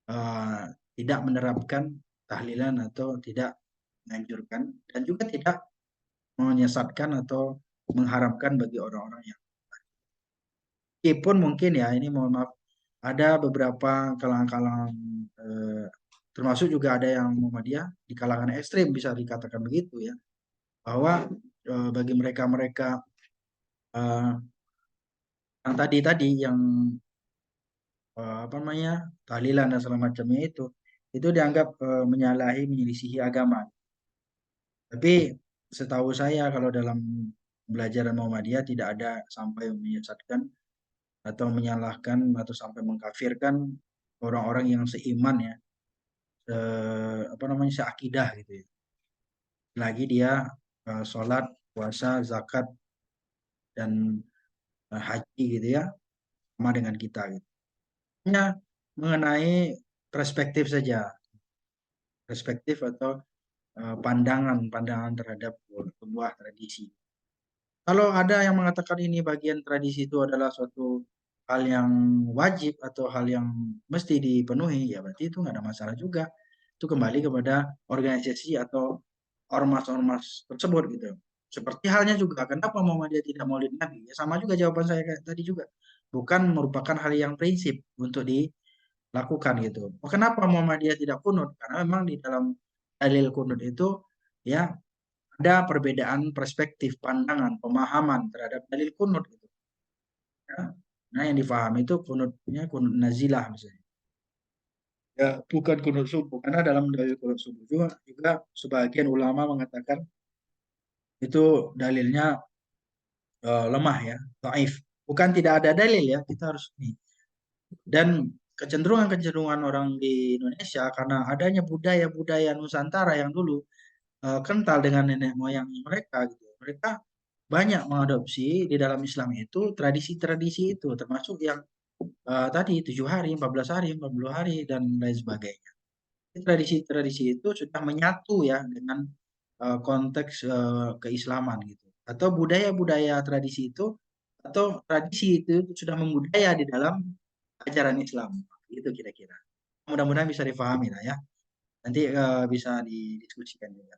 eh, tidak menerapkan tahlilan atau tidak menganjurkan dan juga tidak menyesatkan atau mengharamkan bagi orang-orang yang meskipun mungkin ya ini mohon maaf ada beberapa kalangan-kalangan eh, termasuk juga ada yang Muhammadiyah di kalangan ekstrim bisa dikatakan begitu ya bahwa bagi mereka-mereka eh, yang tadi yang apa namanya tahlilan dan segala macamnya itu dianggap menyalahi menyelisihi agama. Tapi setahu saya kalau dalam belajaran Muhammadiyah tidak ada sampai menyesatkan atau menyalahkan atau sampai mengkafirkan orang-orang yang seiman ya, apa namanya seakidah gitu ya. lagi dia sholat, puasa, zakat, dan haji gitu ya, sama dengan kita gitu. Hanya mengenai perspektif saja, perspektif atau pandangan terhadap sebuah tradisi. Kalau ada yang mengatakan ini bagian tradisi itu adalah suatu hal yang wajib atau hal yang mesti dipenuhi, ya berarti itu nggak ada masalah juga. Itu kembali kepada organisasi atau ormas-ormas tersebut gitu. Seperti halnya juga, kenapa Muhammadiyah tidak Maulid Nabi? Ya sama juga jawaban saya kayak tadi juga. Bukan merupakan hal yang prinsip untuk dilakukan gitu. Oh, kenapa Muhammadiyah tidak kunut? Karena memang di dalam dalil kunut itu ya ada perbedaan perspektif, pandangan, pemahaman terhadap dalil kunut gitu. Ya. Nah, yang difahami itu kunutnya kunut nazilah misalnya. Ya, bukan kunut subuh. Karena dalam dalil kunut subuh juga sebagian ulama mengatakan itu dalilnya lemah ya, dhaif. Bukan tidak ada dalil ya, kita harus ini. Dan kecenderungan-kecenderungan orang di Indonesia karena adanya budaya-budaya Nusantara yang dulu kental dengan nenek moyang mereka gitu. Mereka banyak mengadopsi di dalam Islam itu tradisi-tradisi itu, termasuk yang tadi 7 hari, 14 hari, 40 hari dan lain sebagainya. Tradisi-tradisi itu sudah menyatu ya dengan konteks keislaman gitu. Atau budaya-budaya tradisi itu atau tradisi itu sudah membudaya di dalam ajaran Islam. Itu kira-kira. Mudah-mudahan bisa difahami lah ya. Nanti bisa didiskusikan juga.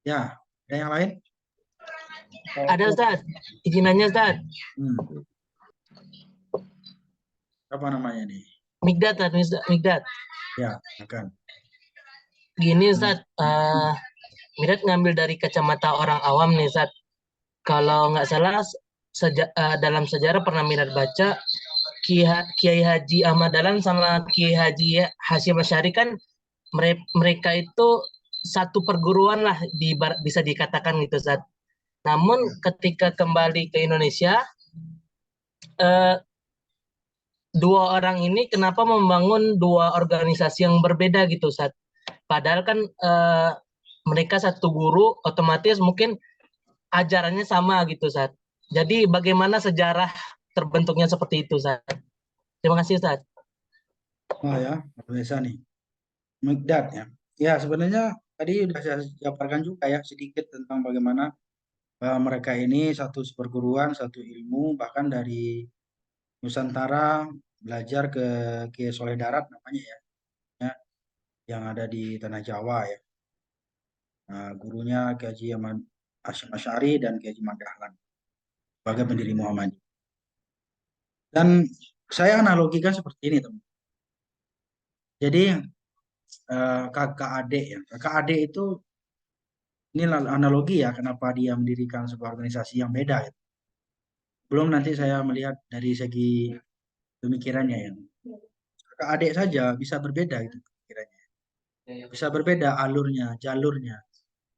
Ya, ada yang lain? Ada Ustaz, izinannya Ustaz. Hmm, apa namanya nih? Migdat, Ustaz, Migdat. Ya, akan. Gini Ustaz, Migdat ngambil dari kacamata orang awam nih Ustaz. Kalau nggak salah dalam sejarah pernah Migdat baca Kiai Haji Ahmad Dahlan sama Kiai Haji Hasyim Asy'ari kan mereka itu satu perguruan lah bisa dikatakan gitu Ustaz. Namun ketika kembali ke Indonesia, eh, dua orang ini kenapa membangun dua organisasi yang berbeda gitu Ustaz. Padahal kan mereka satu guru, otomatis mungkin ajarannya sama gitu Ustaz. Jadi bagaimana sejarah terbentuknya seperti itu Ustaz? Terima kasih Ustaz. Oh ya, biasa nih. Migdad ya. Ya, sebenarnya tadi sudah saya jabarkan juga ya sedikit tentang bagaimana mereka ini satu perguruan, satu ilmu, bahkan dari Nusantara belajar ke Kiai Soleh Darat namanya ya, ya, yang ada di Tanah Jawa ya. Nah, gurunya Kiai Haji Ahmad Hasyim Asy'ari dan Kiai Haji Ahmad Dahlan sebagai pendiri Muhammadiyah. Dan saya analogikan seperti ini, teman. Jadi kakak adik ya, kakak adik itu ini analogi ya kenapa dia mendirikan sebuah organisasi yang beda ya. Belum nanti saya melihat dari segi pemikirannya ya. Kakak adik saja bisa berbeda gitu pemikirannya. Bisa berbeda alurnya, jalurnya,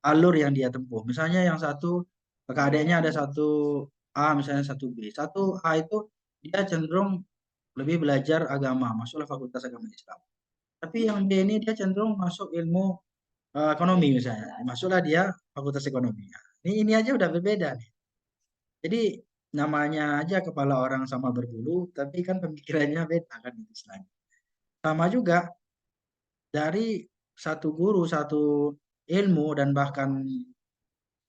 alur yang dia tempuh. Misalnya yang satu kakak adiknya ada satu A, misalnya satu B. Satu A itu dia cenderung lebih belajar agama, masuklah Fakultas Agama Islam. Tapi yang B ini dia cenderung masuk ilmu ekonomi misalnya. Masuklah dia Fakultas Ekonomi. Nah, ini aja udah berbeda nih. Jadi namanya aja kepala orang sama berbulu, tapi kan pemikirannya beda kan itu Islam. Sama juga dari satu guru, satu ilmu dan bahkan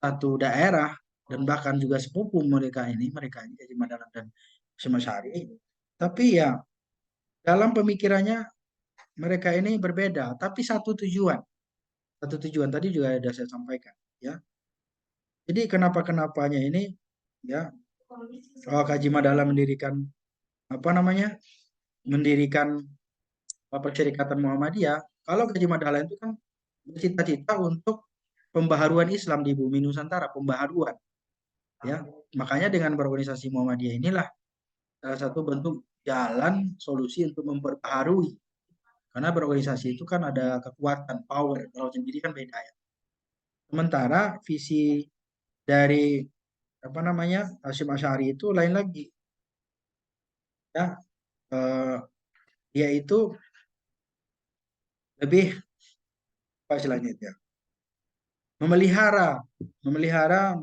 satu daerah dan bahkan juga sepupu mereka ini Haji Madalan dan Syari. Tapi ya dalam pemikirannya mereka ini berbeda, tapi satu tujuan. Satu tujuan tadi juga sudah saya sampaikan, ya. Jadi kenapa-kenapanya ini ya Haji Madalan mendirikan apa namanya? Mendirikan Perserikatan Muhammadiyah. Kalau Haji Madalan itu kan bercita-cita untuk pembaharuan Islam di bumi Nusantara, pembaharuan, ya. Makanya dengan berorganisasi Muhammadiyah inilah salah satu bentuk jalan solusi untuk memperbaharui. Karena berorganisasi itu kan ada kekuatan, power. Kalau sendiri kan beda ya. Sementara visi dari apa namanya Hasyim Asy'ari itu lain lagi, ya. Eh, Dia itu lebih apa istilahnya itu ya? memelihara, memelihara,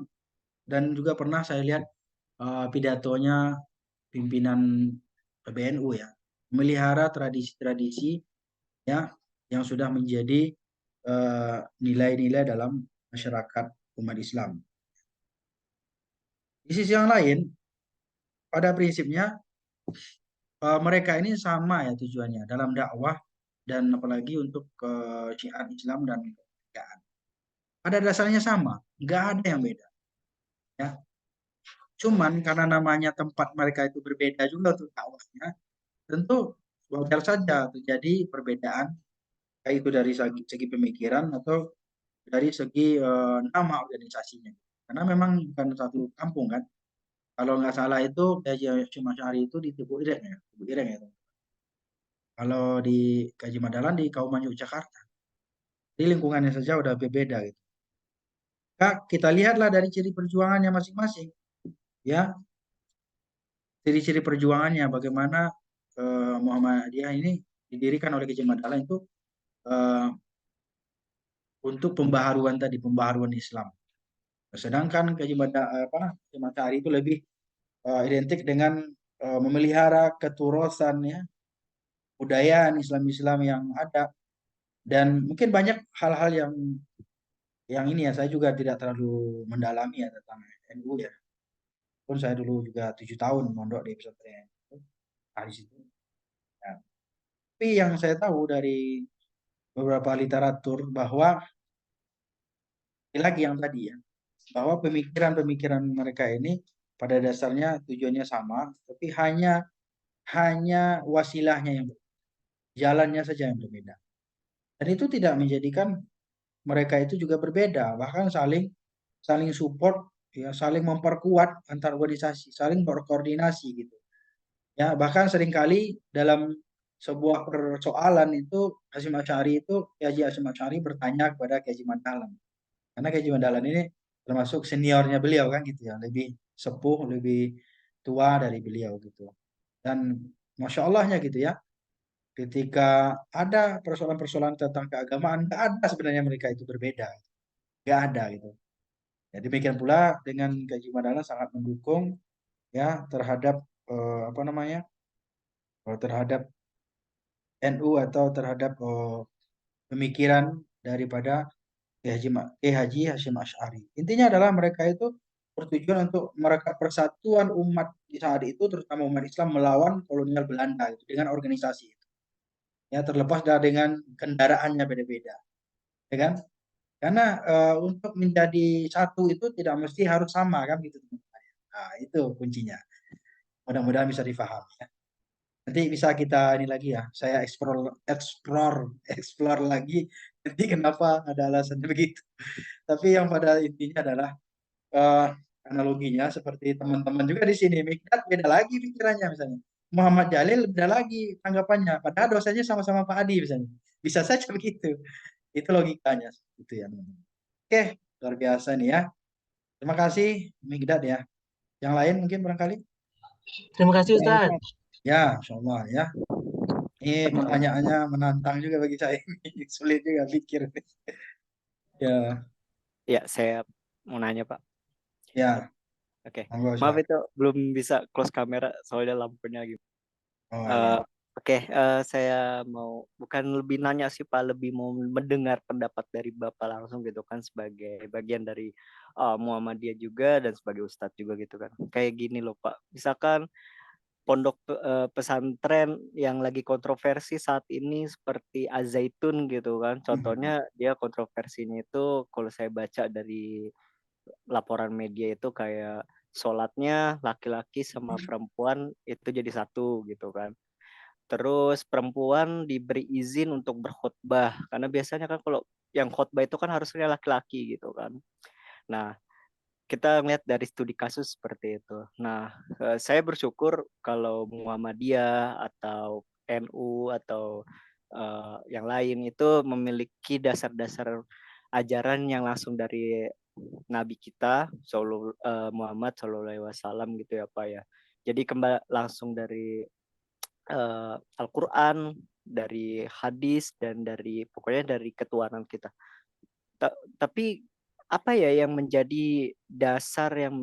dan juga pernah saya lihat pidatonya pimpinan PBNU ya, memelihara tradisi-tradisi ya yang sudah menjadi nilai-nilai dalam masyarakat umat Islam. Di sisi yang lain, pada prinsipnya mereka ini sama ya tujuannya dalam dakwah dan apalagi untuk syiar Islam dan kemerdekaan. Pada dasarnya sama, nggak ada yang beda. Ya, cuman karena namanya tempat mereka itu berbeda juga untuk dakwahnya, tentu wajar saja terjadi perbedaan, baik itu dari segi pemikiran atau dari segi nama organisasinya. Karena memang bukan satu kampung kan. Kalau nggak salah itu Kiai Hasyim Asy'ari itu di Tugu Ireng ya, Tugu Ireng ya. Kalau di Kaji Madalan di Kauman Yogyakarta. Di lingkungannya saja udah berbeda gitu. Nah, kita lihatlah dari ciri perjuangannya masing-masing. Ya, ciri-ciri perjuangannya bagaimana Muhammadiyah ini didirikan oleh Kaji Madalan itu eh, untuk pembaharuan tadi, pembaharuan Islam. Sedangkan Kaji Madalan itu lebih identik dengan memelihara keturusan ya, budaya Islam-Islam yang ada, dan mungkin banyak hal-hal yang ini ya saya juga tidak terlalu mendalami ya tentang NU ya. Pun saya dulu juga 7 tahun mondok di pesantren itu, di situ. Ya. Tapi yang saya tahu dari beberapa literatur bahwa lagi yang tadi ya, bahwa pemikiran-pemikiran mereka ini pada dasarnya tujuannya sama, tapi hanya wasilahnya yang jalannya saja yang berbeda. Dan itu tidak menjadikan mereka itu juga berbeda, bahkan saling saling support ya, saling memperkuat antar organisasi, saling berkoordinasi gitu. Ya, bahkan seringkali dalam sebuah persoalan itu Hasyim Asy'ari itu Kiai Hasyim Asy'ari bertanya kepada Kiai Haji Madalan. Karena Kiai Haji Madalan ini termasuk seniornya beliau kan gitu ya, lebih sepuh, lebih tua dari beliau gitu. Dan Masya Allahnya gitu ya, ketika ada persoalan-persoalan tentang keagamaan, nggak ada sebenarnya mereka itu berbeda. Nggak ada gitu. Ya, demikian pula dengan Gaji Madana sangat mendukung ya terhadap apa namanya terhadap NU atau terhadap pemikiran daripada Kiai Haji Hasyim Asy'ari. Intinya adalah mereka itu bertujuan untuk merekam persatuan umat di saat itu, terutama umat Islam melawan kolonial Belanda itu dengan organisasi itu. Ya terlepas dari dengan kendaraannya beda-beda, ya kan? Karena untuk menjadi satu itu tidak mesti harus sama kan gitu. Nah, itu kuncinya. Mudah-mudahan bisa difahami ya. Nanti bisa kita ini lagi ya. Saya explore lagi. Nanti kenapa ada alasannya begitu. Tapi yang pada intinya adalah eh, analoginya seperti teman-teman juga di sini. Mikdad beda lagi pikirannya misalnya. Muhammad Jalil beda lagi tanggapannya. Padahal dosanya sama-sama Pak Adi misalnya. Bisa saja begitu. Itu logikanya. Itu ya. Oke, luar biasa nih ya. Terima kasih Mikdad ya. Yang lain mungkin barangkali. Terima kasih Ustaz. Ya, insya Allah ya. Ini pertanyaannya menantang juga bagi saya. Sulit juga pikir. Ya, Ya, saya mau nanya, Pak. ya. Oke. Monggo, Maaf silakan. itu belum bisa close kamera soalnya lampunya gitu. Oh, Eh, ya. Oke, saya mau bukan lebih nanya sih Pak, lebih mau mendengar pendapat dari Bapak langsung gitu kan sebagai bagian dari Muhammadiyah juga dan sebagai Ustadz juga gitu kan. Kayak gini loh Pak, misalkan pondok pesantren yang lagi kontroversi saat ini seperti Az-Zaitun gitu kan. Contohnya dia kontroversinya itu kalau saya baca dari laporan media itu kayak sholatnya laki-laki sama perempuan itu jadi satu gitu kan. Terus perempuan diberi izin untuk berkhutbah karena biasanya kan kalau yang khutbah itu kan harusnya laki-laki gitu kan. Nah, kita lihat dari studi kasus seperti itu. Nah, saya bersyukur kalau Muhammadiyah atau NU atau yang lain itu memiliki dasar-dasar ajaran yang langsung dari Nabi kita Muhammad Shallallahu Alaihi Wasallam gitu ya Pak ya. Jadi kembali langsung dari Al-Quran, dari hadis dan dari pokoknya dari ketuhanan kita. Tapi apa ya yang menjadi dasar yang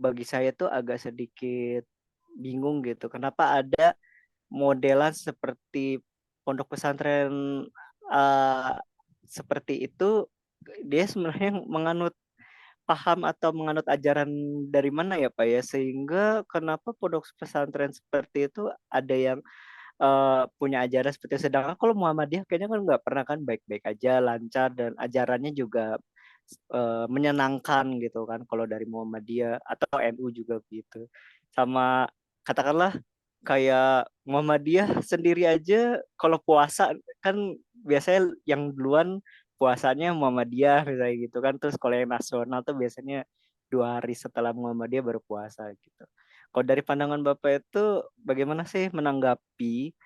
bagi saya tuh agak sedikit bingung gitu. Kenapa ada modelan seperti pondok pesantren uh, seperti itu, dia sebenarnya menganut paham atau menganut ajaran dari mana ya Pak ya, sehingga kenapa pondok pesantren seperti itu ada yang punya ajaran seperti itu. Sedangkan kalau Muhammadiyah kayaknya kan nggak pernah kan, baik-baik aja, lancar, dan ajarannya juga menyenangkan gitu kan kalau dari Muhammadiyah atau NU juga gitu. Sama katakanlah kayak Muhammadiyah sendiri aja kalau puasa kan biasanya yang duluan puasanya Muhammadiyah misalnya gitu kan, terus kalau yang nasional tuh biasanya 2 hari setelah Muhammadiyah baru puasa gitu. Kalau dari pandangan Bapak itu bagaimana sih menanggapi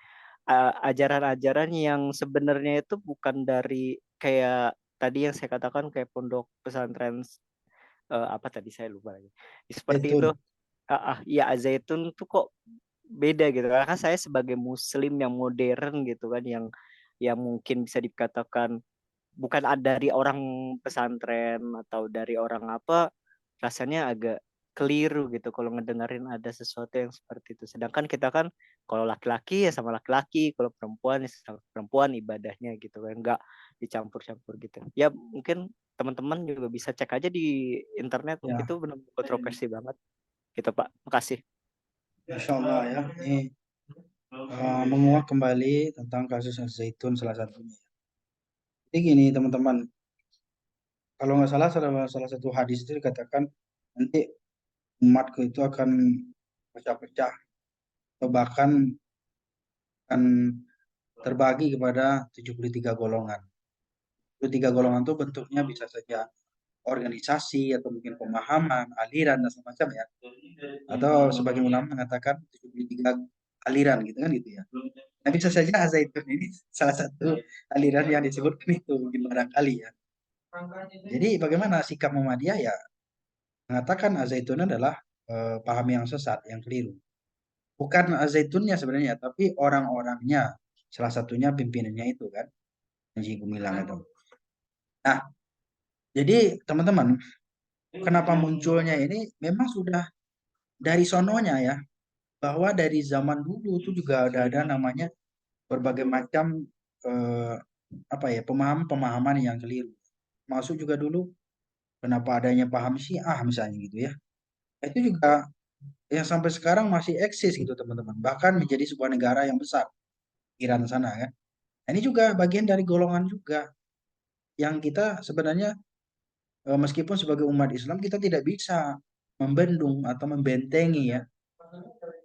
ajaran-ajaran yang sebenarnya itu bukan dari kayak tadi yang saya katakan kayak pondok pesantren, apa tadi saya lupa lagi. Seperti itu. Zaitun. Ya Zaitun tuh kok beda gitu. Karena kan saya sebagai muslim yang modern gitu kan, yang mungkin bisa dikatakan bukan dari orang pesantren atau dari orang apa, rasanya agak keliru gitu kalau ngedengerin ada sesuatu yang seperti itu. Sedangkan kita kan kalau laki-laki ya sama laki-laki, kalau perempuan ya sama perempuan ibadahnya gitu kan, nggak dicampur-campur gitu. Ya mungkin teman-teman juga bisa cek aja di internet, Ya, itu benar kontroversi banget gitu Pak. Makasih. Masya Allah ya. Ini menguak kembali tentang kasus Zaitun salah satunya. Jadi gini teman-teman, kalau nggak salah salah satu hadis itu dikatakan nanti umatku itu akan pecah-pecah atau bahkan akan terbagi kepada 73 golongan. 73 golongan itu bentuknya bisa saja organisasi atau mungkin pemahaman, aliran dan semacam ya. Atau sebagian ulama mengatakan 73 aliran gitu kan gitu ya. Nah, bisa saja Zaitun ini salah satu aliran yang disebutkan itu mungkin barangkali ya. Jadi bagaimana sikap Muhammadiyah ya mengatakan Zaitun adalah paham yang sesat, yang keliru. Bukan Zaitunnya sebenarnya, tapi orang-orangnya. Salah satunya pimpinannya itu kan, Panji Gumilang itu. Nah, jadi teman-teman, kenapa munculnya ini memang sudah dari sononya ya, bahwa dari zaman dulu itu juga ada namanya berbagai macam eh, apa ya pemahaman-pemahaman yang keliru. Masuk juga dulu kenapa adanya paham Syiah misalnya gitu ya. Itu juga yang sampai sekarang masih eksis gitu teman-teman. Bahkan menjadi sebuah negara yang besar, Iran sana kan. Nah, ini juga bagian dari golongan juga yang kita sebenarnya meskipun sebagai umat Islam kita tidak bisa membendung atau membentengi ya.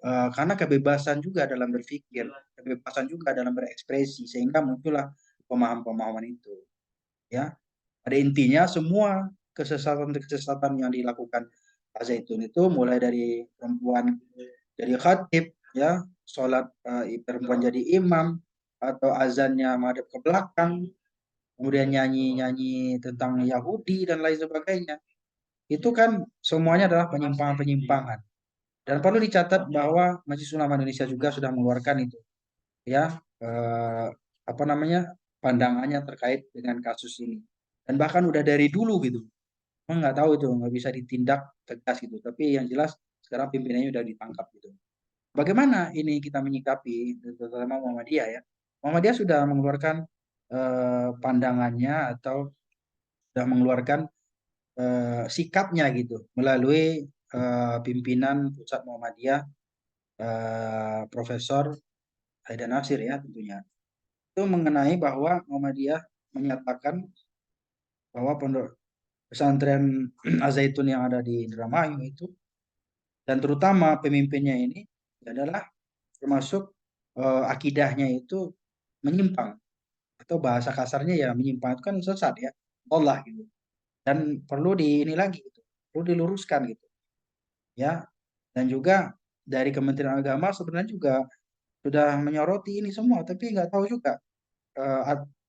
Karena kebebasan juga dalam berpikir, kebebasan juga dalam berekspresi sehingga muncullah pemahaman-pemahaman itu ya. Pada intinya semua kesesatan-kesesatan yang dilakukan Pak Zaitun itu mulai dari perempuan jadi khatib ya, sholat perempuan jadi imam atau azannya madhab ke belakang, kemudian nyanyi-nyanyi tentang Yahudi dan lain sebagainya. Itu kan semuanya adalah penyimpangan-penyimpangan. Dan perlu dicatat bahwa Majelis Ulama Indonesia juga sudah mengeluarkan itu ya apa namanya pandangannya terkait dengan kasus ini. Dan bahkan udah dari dulu gitu. Emang nggak tahu itu nggak bisa ditindak tegas gitu. Tapi yang jelas sekarang pimpinannya udah ditangkap gitu. Bagaimana ini kita menyikapi terutama Muhammadiyah ya. Muhammadiyah sudah mengeluarkan pandangannya atau sudah mengeluarkan sikapnya gitu melalui pimpinan pusat Muhammadiyah Profesor Haidar Nasir ya tentunya. Itu mengenai bahwa Muhammadiyah menyatakan bahwa pondok pesantren Al-Zaitun yang ada di Indramayu itu dan terutama pemimpinnya ini adalah termasuk akidahnya itu menyimpang atau bahasa kasarnya ya menyimpang itu kan sesat ya Allah gitu dan perlu di ini lagi gitu perlu diluruskan gitu ya dan juga dari Kementerian Agama sebenarnya juga sudah menyoroti ini semua tapi nggak tahu juga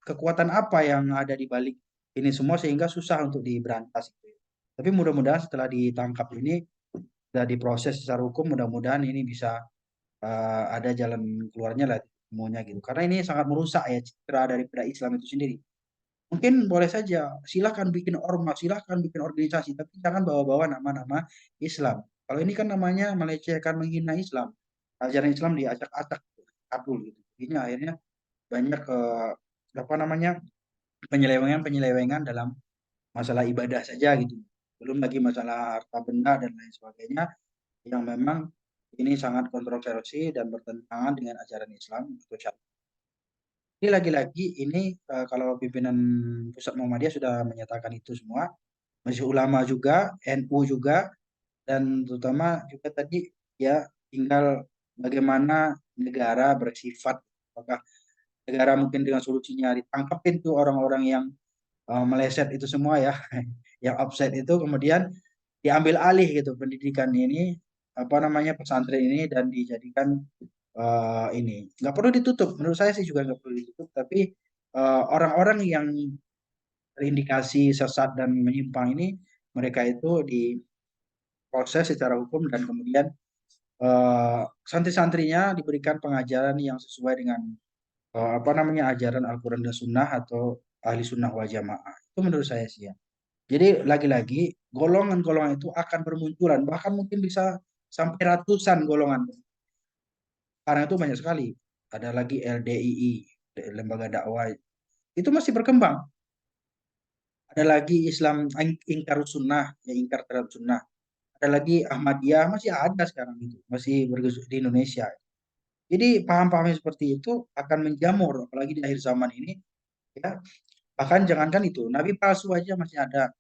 kekuatan apa yang ada di balik ini semua sehingga susah untuk diberantas gitu. Tapi mudah-mudahan setelah ditangkap ini sudah diproses secara hukum mudah-mudahan ini bisa ada jalan keluarnya lah semuanya gitu karena ini sangat merusak ya citra daripada Islam itu sendiri Mungkin boleh saja, silahkan bikin ormas, silahkan bikin organisasi, tapi jangan bawa-bawa nama-nama Islam. Kalau ini kan namanya melecehkan, menghina Islam. Ajaran Islam diacak-acak, abul gitu. Jadinya akhirnya banyak apa namanya penyelewengan-penyelewengan dalam masalah ibadah saja gitu. Belum lagi masalah harta benda dan lain sebagainya yang memang ini sangat kontroversi dan bertentangan dengan ajaran Islam atau syariat. Ini lagi-lagi ini kalau pimpinan Pusat Muhammadiyah sudah menyatakan itu semua, Majelis Ulama juga, NU juga, dan terutama juga tadi ya tinggal bagaimana negara bersifat, apakah negara mungkin dengan solusinya ditangkapin tuh orang-orang yang meleset itu semua ya, yang offset itu kemudian diambil alih gitu pendidikan ini apa namanya pesantren ini dan dijadikan ini nggak perlu ditutup, menurut saya sih juga nggak perlu ditutup, tapi orang-orang yang terindikasi sesat dan menyimpang ini mereka itu diproses secara hukum dan kemudian santri-santrinya diberikan pengajaran yang sesuai dengan apa namanya ajaran Al-Quran dan Sunnah atau ahli sunnah wal jamaah. Itu menurut saya sih ya. Jadi lagi-lagi golongan-golongan itu akan bermunculan, bahkan mungkin bisa sampai ratusan golongan. Karena itu banyak sekali. Ada lagi LDII, lembaga dakwah. Itu masih berkembang. Ada lagi Islam ingkar sunnah, ya ingkar terhadap sunnah. Ada lagi Ahmadiyah, masih ada sekarang itu, masih bergejolak di Indonesia. Jadi paham-paham seperti itu akan menjamur, apalagi di akhir zaman ini. Ya, bahkan jangankan itu, nabi palsu aja masih ada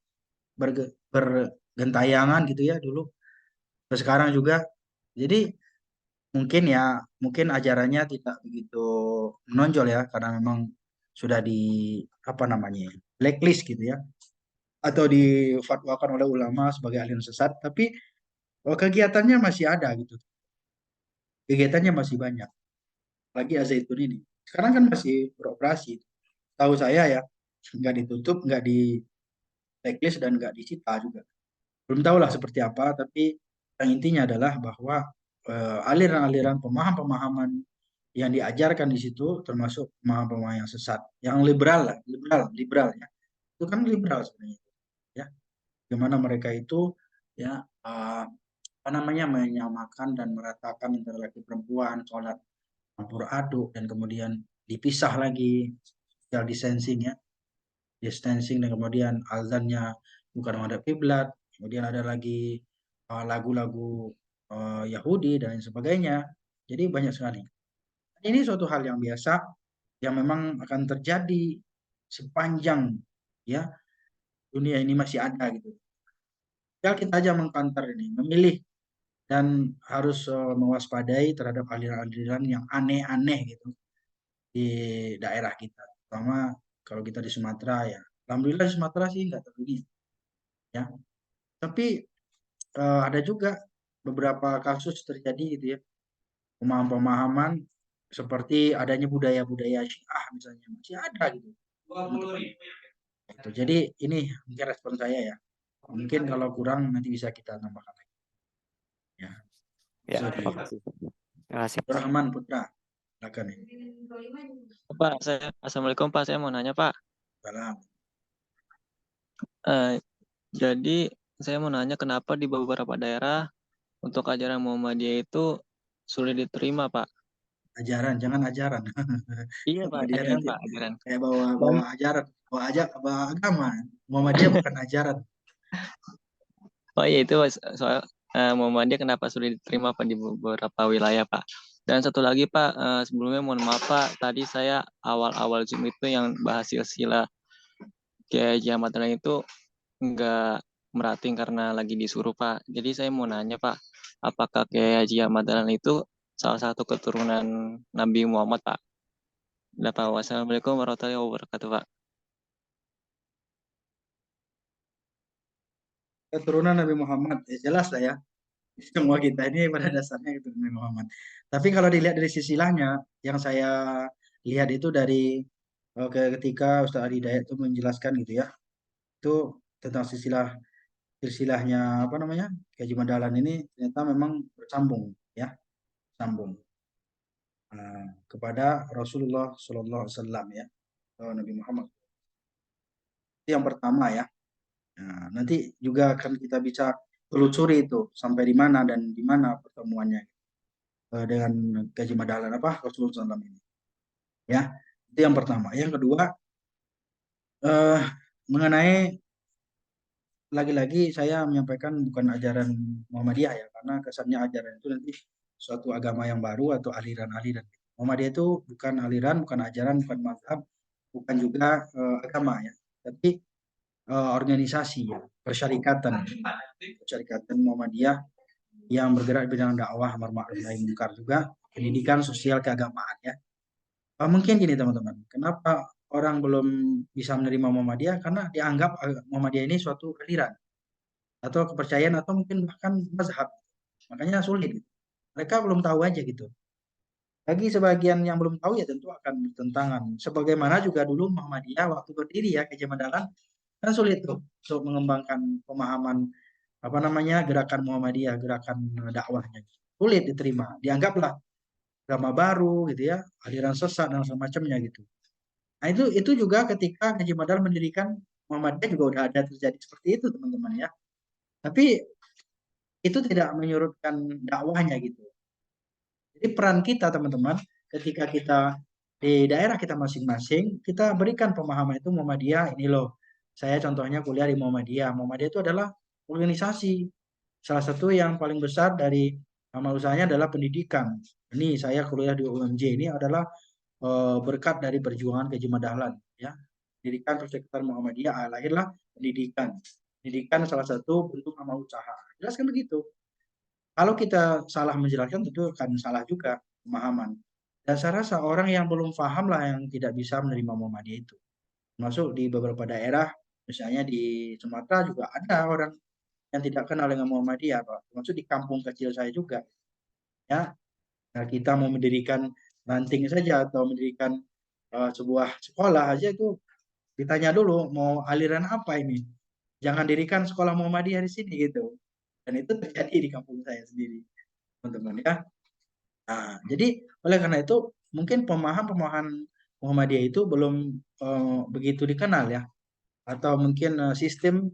bergentayangan gitu ya dulu. Terus sekarang juga. Jadi mungkin ya, mungkin ajarannya tidak begitu menonjol ya, karena memang sudah di apa namanya ya, blacklist gitu ya, atau difatwakan oleh ulama sebagai aliran sesat. Tapi kegiatannya masih ada gitu, kegiatannya masih banyak. Lagi Azaitun ini, sekarang kan masih beroperasi. Tahu saya ya, nggak ditutup, nggak di blacklist dan nggak disita juga. Belum tahu lah seperti apa, tapi yang intinya adalah bahwa aliran-aliran pemahaman-pemahaman yang diajarkan di situ termasuk pemahaman-pemahaman yang sesat, yang liberal lah, liberal ya. Itu kan liberal sebenarnya ya. Gimana mereka itu ya apa namanya menyamakan dan meratakan antara laki perempuan, sholat campur aduk dan kemudian dipisah lagi social distancing ya, distancing dan kemudian azannya bukan menghadap kiblat, kemudian ada lagi lagu-lagu Yahudi dan lain sebagainya. Jadi banyak sekali. Ini suatu hal yang biasa yang memang akan terjadi sepanjang ya dunia ini masih ada gitu. Ya kita aja mengkantar ini, memilih dan harus mewaspadai terhadap aliran-aliran yang aneh-aneh gitu di daerah kita. Terutama kalau kita di Sumatera ya. Alhamdulillah di Sumatera sih nggak terjadi ya. Tapi ada juga beberapa kasus terjadi gitu ya. Pemahaman-pemahaman seperti adanya budaya-budaya Syiah misalnya masih ada gitu. Gitu. Jadi ini mungkin respon saya ya. Mungkin kalau kurang nanti bisa kita tambahkan lagi. Ya. Ya, Sorry. terima kasih. Rahman Putra, silakan ya. Pak, Assalamualaikum Pak, saya mau nanya Pak. Salam. Jadi saya mau nanya kenapa di beberapa daerah untuk ajaran Muhammadiyah itu sulit diterima Pak? Ajaran, jangan ajaran. Iya Pak, Muhammadiyah ajaran nanti Pak, ajaran. kayak bawa ajaran, bawa agama. Muhammadiyah bukan ajaran. Oh iya itu soal Muhammadiyah kenapa sulit diterima Pak di beberapa wilayah Pak? Dan satu lagi Pak, sebelumnya mohon maaf Pak, tadi saya awal-awal Zoom itu yang bahas silsilah Kiai Haji Ahmad Dahlan itu nggak merating karena lagi disuruh Pak. Jadi saya mau nanya Pak, apakah Kiai Haji Ahmad Dahlan itu salah satu keturunan Nabi Muhammad Pak? Wassalamualaikum warahmatullahi wabarakatuh Pak. Keturunan Nabi Muhammad, ya jelas lah ya. Semua kita ini pada dasarnya keturunan Nabi Muhammad. Tapi kalau dilihat dari silsilahnya, yang saya lihat itu dari ketika Ustaz Adi Dayat itu menjelaskan gitu ya, itu tentang silsilahnya apa namanya Haji Madalan ini ternyata memang bersambung ya, sambung kepada Rasulullah Sallallahu Alaihi Wasallam ya, Nabi Muhammad. Itu yang pertama ya. Nah, nanti juga akan kita bisa telusuri itu sampai di mana dan di mana pertemuannya dengan Gaji Madalan apa Rasulullah SAW ini. Ya, itu yang pertama. Yang kedua, eh, mengenai lagi-lagi saya menyampaikan bukan ajaran Muhammadiyah ya, karena kesannya ajaran itu nanti suatu agama yang baru atau aliran-aliran. Muhammadiyah itu bukan aliran, bukan ajaran, bukan mazhab, bukan juga agama ya, tapi organisasi ya, persyarikatan, persyarikatan Muhammadiyah yang bergerak di bidang dakwah, amar ma'ruf nahi munkar juga, pendidikan sosial keagamaan ya. Mungkin gini teman-teman, kenapa orang belum bisa menerima Muhammadiyah? Karena dianggap Muhammadiyah ini suatu aliran atau kepercayaan atau mungkin bahkan mazhab. Makanya sulit. Gitu. Mereka belum tahu aja gitu. Bagi sebagian yang belum tahu ya tentu akan bertentangan. Sebagaimana juga dulu Muhammadiyah waktu berdiri ya ke Jemadalan kan sulit tuh untuk mengembangkan pemahaman apa namanya gerakan Muhammadiyah, gerakan dakwahnya. Sulit diterima. Dianggaplah agama baru gitu ya, aliran sesat dan semacamnya gitu. Nah itu juga ketika Haji Madal mendirikan Muhammadiyah juga udah ada terjadi seperti itu teman-teman ya. Tapi itu tidak menyurutkan dakwahnya gitu. Jadi peran kita teman-teman ketika kita di daerah kita masing-masing, kita berikan pemahaman itu Muhammadiyah ini loh. Saya contohnya kuliah di Muhammadiyah. Muhammadiyah itu adalah organisasi. Salah satu yang paling besar dari amal usahanya adalah pendidikan. Ini saya kuliah di UMJ ini adalah berkat dari perjuangan Keji Dahlan ya. Pendidikan Persekitaran Muhammadiyah lahirlah pendidikan. Pendidikan salah satu bentuk amal usaha. Jelas kan begitu. Kalau kita salah menjelaskan tentu akan salah juga pemahaman. Dan saya rasa orang yang belum paham lah yang tidak bisa menerima Muhammadiyah itu. Masuk di beberapa daerah, misalnya di Sumatera juga ada orang yang tidak kenal dengan Muhammadiyah, Pak. Termasuk di kampung kecil saya juga. Ya, nah, kita mau mendirikan ranting saja atau mendirikan sebuah sekolah aja itu ditanya dulu mau aliran apa ini. Jangan dirikan sekolah Muhammadiyah di sini gitu. Dan itu terjadi di kampung saya sendiri, teman-teman ya. Nah, jadi oleh karena itu mungkin pemahaman Muhammadiyah itu belum begitu dikenal ya, atau mungkin sistem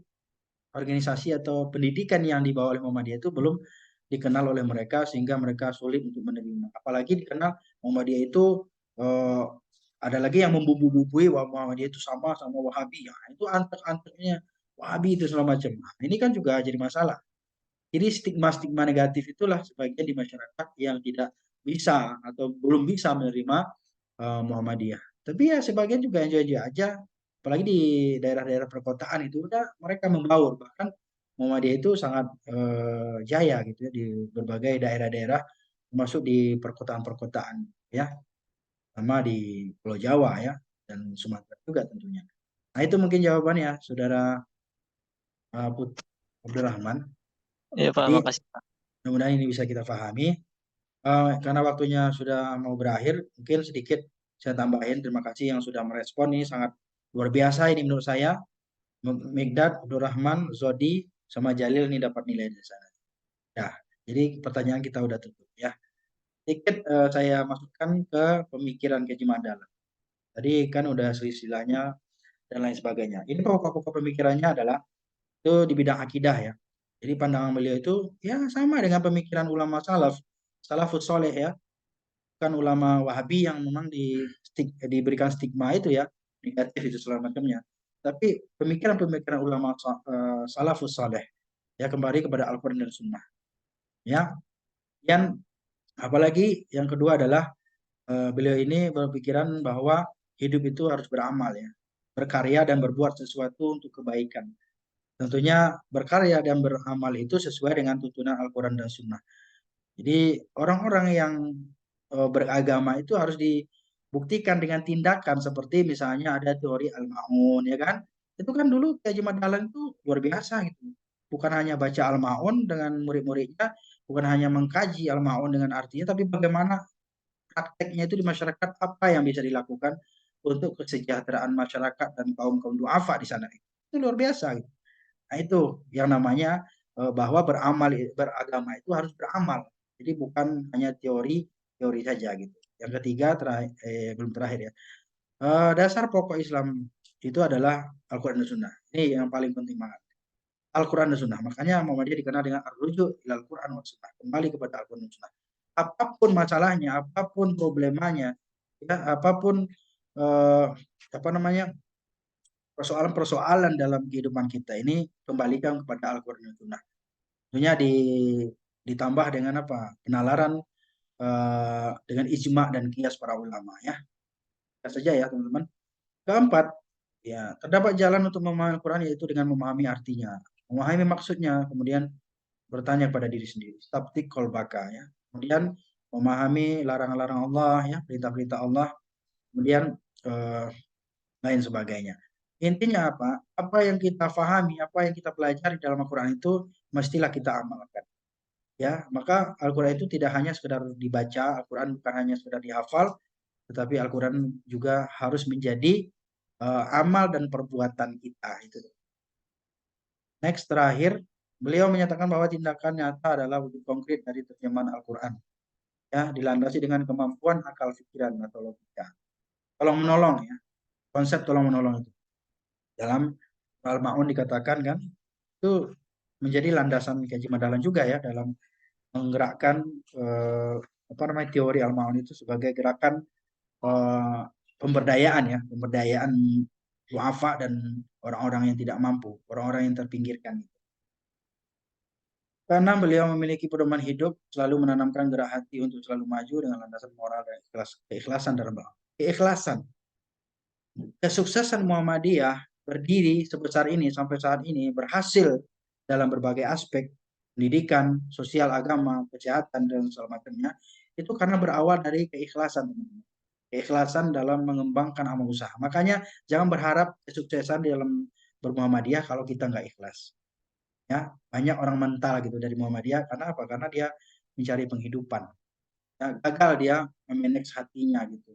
organisasi atau pendidikan yang dibawa oleh Muhammadiyah itu belum dikenal oleh mereka sehingga mereka sulit untuk menerima. Apalagi dikenal Muhammadiyah itu eh, ada lagi yang membubu-bubui bahwa Muhammadiyah itu sama sama Wahabi. Ya, itu antek-anteknya Wahabi itu segala macam. Nah, ini kan juga jadi masalah. Jadi stigma-stigma negatif itulah sebagian di masyarakat yang tidak bisa atau belum bisa menerima Muhammadiyah. Tapi ya sebagian juga enjoy aja, apalagi di daerah-daerah perkotaan itu udah mereka membaur. Bahkan Muhammadiyah itu sangat jaya gitu ya di berbagai daerah-daerah, termasuk di perkotaan-perkotaan ya, sama di Pulau Jawa ya dan Sumatera juga tentunya. Nah itu mungkin jawabannya, Saudara Putri Abdurrahman. Iya Pak, Jadi makasih Pak. mudah-mudahan ini bisa kita pahami. Karena waktunya sudah mau berakhir, mungkin sedikit saya tambahin. Terima kasih yang sudah merespon ini sangat luar biasa ini menurut saya. Migdad, Abdurrahman, Zodi, sama Jalil ini dapat nilai dari sana. Nah, jadi pertanyaan kita udah tutup ya. Sedikit saya masukkan ke pemikiran Keji Mandala. Tadi kan udah silsilahnya dan lain sebagainya. Ini pokok-pokok pemikirannya adalah itu di bidang akidah ya. Jadi pandangan beliau itu ya sama dengan pemikiran ulama salafus soleh ya, bukan ulama Wahabi yang memang diberikan stigma itu ya, negatif itu segala macamnya. Tapi pemikiran-pemikiran ulama salafus saleh ya kembali kepada Al-Quran dan Sunnah. Ya, dan apalagi yang kedua adalah beliau ini berpikiran bahwa hidup itu harus beramal ya, berkarya dan berbuat sesuatu untuk kebaikan. Tentunya berkarya dan beramal itu sesuai dengan tuntunan Al-Quran dan Sunnah. Jadi orang-orang yang beragama itu harus dibuktikan dengan tindakan seperti misalnya ada teori Al-Ma'un ya kan. Itu kan dulu kayak Jumat Dahlan itu luar biasa gitu. Bukan hanya baca Al-Ma'un dengan murid-muridnya, bukan hanya mengkaji Al-Ma'un dengan artinya, tapi bagaimana prakteknya itu di masyarakat apa yang bisa dilakukan untuk kesejahteraan masyarakat dan kaum-kaum duafa di sana. Itu luar biasa gitu. Nah, itu yang namanya bahwa beragama itu harus beramal. Jadi bukan hanya teori saja gitu. Yang ketiga belum terakhir ya. Dasar pokok Islam itu adalah Al-Quran dan Sunnah. Ini yang paling penting banget. Al-Quran dan Sunnah. Makanya Muhammadiyah dikenal dengan ar-rujuk ilal Quran wa Sunnah. Kembali kepada Al-Quran dan Sunnah. Apapun masalahnya, apapun problemanya, ya, apapun eh, apa namanya persoalan-persoalan dalam kehidupan kita ini, kembalikan kepada Al-Quran dan Sunnah. Tentunya ditambah dengan apa? Penalaran dengan ijma dan kias para ulama ya. Itu saja ya teman-teman. Keempat, ya terdapat jalan untuk memahami Al-Quran yaitu dengan memahami artinya, memahami maksudnya, kemudian bertanya pada diri sendiri. Tabtik kolbaka ya. Kemudian memahami larangan-larangan Allah ya, perintah-perintah Allah, kemudian eh, lain sebagainya. Intinya apa? Apa yang kita fahami, apa yang kita pelajari dalam Al-Quran itu mestilah kita amalkan. Ya, maka Al-Quran itu tidak hanya sekedar dibaca, Al-Quran bukan hanya sekedar dihafal, tetapi Al-Quran juga harus menjadi amal dan perbuatan kita. Itu. Next terakhir, beliau menyatakan bahwa tindakan nyata adalah wujud konkret dari terjemahan Al-Quran. Ya, dilandasi dengan kemampuan akal pikiran atau logika. Tolong menolong ya, konsep tolong menolong itu. Dalam Al-Ma'un dikatakan kan, itu menjadi landasan Kaji Madalan juga ya dalam menggerakkan apa namanya teori Al-Ma'un itu sebagai gerakan pemberdayaan ya, pemberdayaan duafa dan orang-orang yang tidak mampu, orang-orang yang terpinggirkan. Karena beliau memiliki pedoman hidup, selalu menanamkan gerak hati untuk selalu maju dengan landasan moral dan keikhlasan dalam beramal. Keikhlasan. Kesuksesan Muhammadiyah berdiri sebesar ini sampai saat ini berhasil dalam berbagai aspek pendidikan, sosial, agama, kesehatan dan segala macamnya itu karena berawal dari keikhlasan, keikhlasan dalam mengembangkan amal usaha. Makanya jangan berharap kesuksesan di dalam bermuhammadiyah kalau kita nggak ikhlas. Ya, banyak orang mental gitu dari Muhammadiyah karena apa? Karena dia mencari penghidupan. Ya, gagal dia memanage hatinya gitu.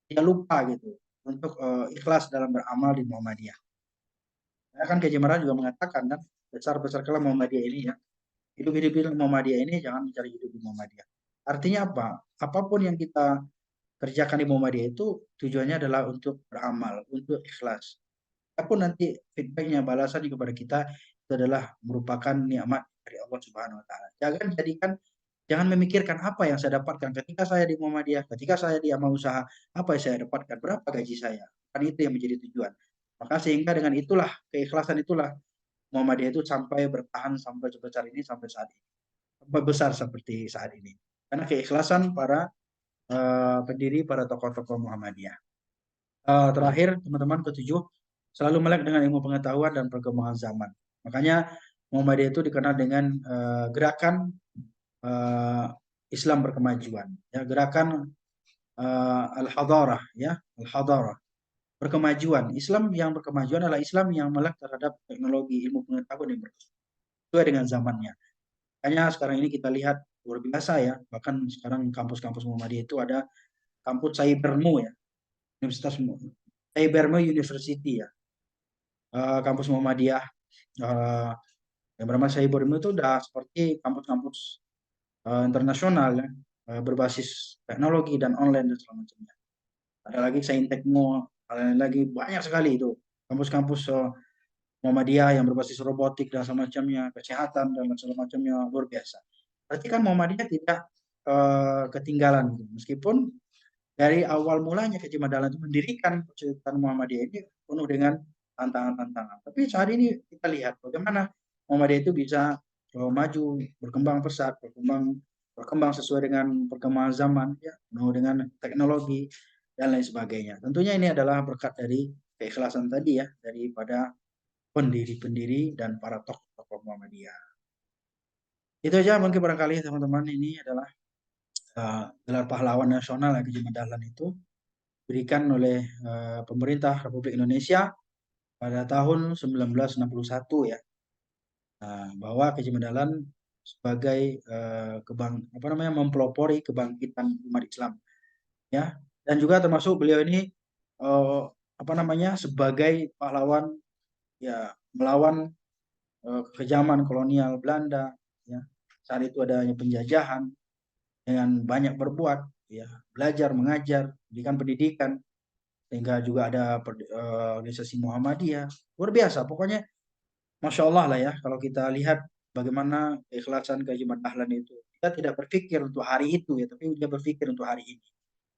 Dia lupa gitu untuk ikhlas dalam beramal di Muhammadiyah. Ya, kan Kiai Marah juga mengatakan kan besar-besar kalau Muhammadiyah ini ya. Hidup-hidup di Muhammadiyah ini jangan mencari hidup di Muhammadiyah. Artinya apa? Apapun yang kita kerjakan di Muhammadiyah itu tujuannya adalah untuk beramal, untuk ikhlas. Apapun nanti feedbacknya, balasan kepada kita itu adalah merupakan nikmat dari Allah Subhanahu Wa Taala. Jangan memikirkan apa yang saya dapatkan ketika saya di Muhammadiyah, ketika saya di amal usaha, apa yang saya dapatkan, berapa gaji saya. Kan itu yang menjadi tujuan. Maka sehingga dengan itulah, keikhlasan itulah Muhammadiyah itu sampai bertahan sampai sebesar ini, sampai saat ini. Sampai besar seperti saat ini. Karena keikhlasan para pendiri, para tokoh-tokoh Muhammadiyah. Terakhir, teman-teman, ketujuh, selalu melek dengan ilmu pengetahuan dan perkembangan zaman. Makanya Muhammadiyah itu dikenal dengan gerakan Islam berkemajuan, ya, gerakan al-hadarah, ya, al-hadarah, berkemajuan. Islam yang berkemajuan adalah Islam yang melek terhadap teknologi ilmu pengetahuan yang sesuai dengan zamannya. Makanya sekarang ini kita lihat luar biasa ya, bahkan sekarang kampus-kampus Muhammadiyah itu ada kampus Cybermu ya, Universitas Cybermu University ya, kampus Muhammadiyah yang bernama Cybermu itu udah seperti kampus-kampus internasional ya, berbasis teknologi dan online dan segala macamnya. Ada lagi Saintekmo, ada lagi banyak sekali itu kampus-kampus Muhammadiyah yang berbasis robotik dan semacamnya, kesehatan dan segala macamnya, luar biasa. Berarti kan Muhammadiyah tidak ketinggalan gitu. Meskipun dari awal mulanya Kaji Madalan itu mendirikan persekutuan Muhammadiyah ini penuh dengan tantangan-tantangan. Tapi saat ini kita lihat bagaimana Muhammadiyah itu bisa maju, berkembang pesat, berkembang sesuai dengan perkembangan zaman, ya, penuh dengan teknologi dan lain sebagainya. Tentunya ini adalah berkat dari keikhlasan tadi ya, daripada pendiri-pendiri dan para tokoh-tokoh Muhammadiyah. Itu aja mungkin barangkali teman-teman, ini adalah gelar pahlawan nasional yang Kaji Madalan itu diberikan oleh pemerintah Republik Indonesia pada tahun 1961 ya. Bahwa Kaji Madalan sebagai mempelopori kebangkitan umat Islam ya, dan juga termasuk beliau ini sebagai pahlawan ya melawan kekejaman kolonial Belanda ya. Saat itu adanya penjajahan dengan banyak berbuat ya, belajar mengajar, pendidikan sehingga juga ada organisasi Muhammadiyah. Luar biasa, pokoknya Masya Allah lah ya, kalau kita lihat bagaimana keikhlasan Kaji Mat Dahlan itu. Dia tidak berpikir untuk hari itu ya, tapi dia berpikir untuk hari ini.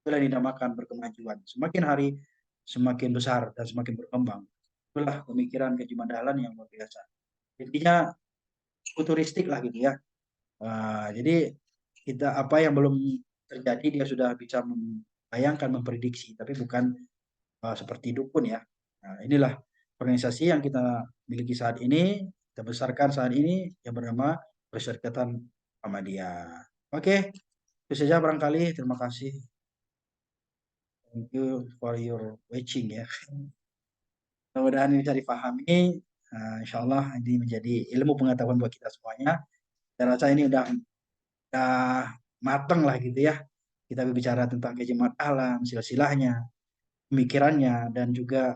Itulah yang dinamakan berkemajuan. Semakin hari semakin besar dan semakin berkembang. Itulah pemikiran Kaji Mat Dahlan yang luar biasa. Intinya futuristik lah gitu ya. Jadi kita apa yang belum terjadi dia sudah bisa membayangkan, memprediksi, tapi bukan seperti dukun ya. Nah, inilah organisasi yang kita miliki saat ini, kita besarkan saat ini yang bernama Perserikatan Muhammadiyah. Oke, itu saja barangkali. Terima kasih. Thank you for your watching ya. Mudah-mudahan ini bisa dipahami. Insya Allah ini menjadi ilmu pengetahuan buat kita semuanya. Saya rasa ini udah mateng lah gitu ya. Kita berbicara tentang Kaji Mat Dahlan, silsilahnya, pemikirannya, dan juga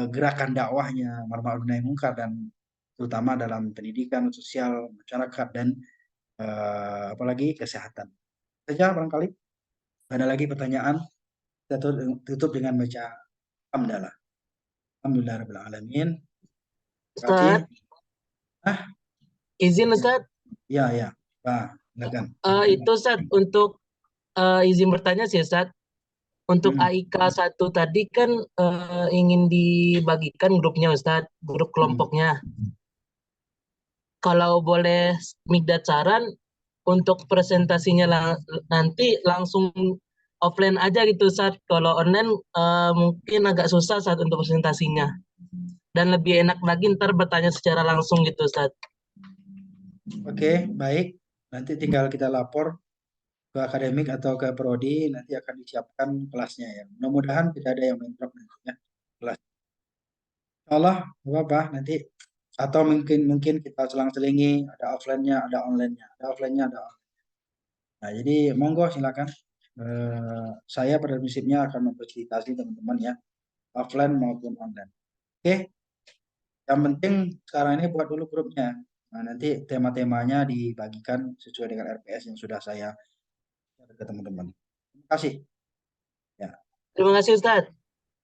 gerakan dakwahnya, amar ma'ruf nahi munkar, dan terutama dalam pendidikan, sosial, masyarakat, dan apalagi kesehatan. Saja barangkali ada lagi pertanyaan, kita tutup dengan baca hamdalah. Alhamdulillah rabbil alamin. Terima kasih. Ustaz, izin Ustaz. Ya. Pak, silakan. Itu Ustaz, untuk izin bertanya sih Ustaz. Untuk AIK 1 tadi kan ingin dibagikan grupnya Ustaz, grup kelompoknya. Kalau boleh Migdat saran untuk presentasinya nanti langsung offline aja gitu Ustaz. Kalau online mungkin agak susah saat untuk presentasinya. Dan lebih enak lagi ntar bertanya secara langsung gitu Ustaz. Oke, baik. Nanti tinggal kita lapor ke akademik atau ke prodi, nanti akan disiapkan kelasnya ya. Mudah-mudahan tidak ada yang bentrok nanti ya kelas. Allah apa nanti, atau mungkin kita selang-selingi, ada offline-nya, ada online-nya, ada offline-nya, ada online. Nah, jadi monggo silakan. Saya pada prinsipnya akan memfasilitasi teman-teman ya, offline maupun online. Oke, yang penting sekarang ini buat dulu grupnya. Nah, nanti tema-temanya dibagikan sesuai dengan RPS yang sudah saya share ke teman-teman. Terima kasih. Ya. Terima kasih Ustaz.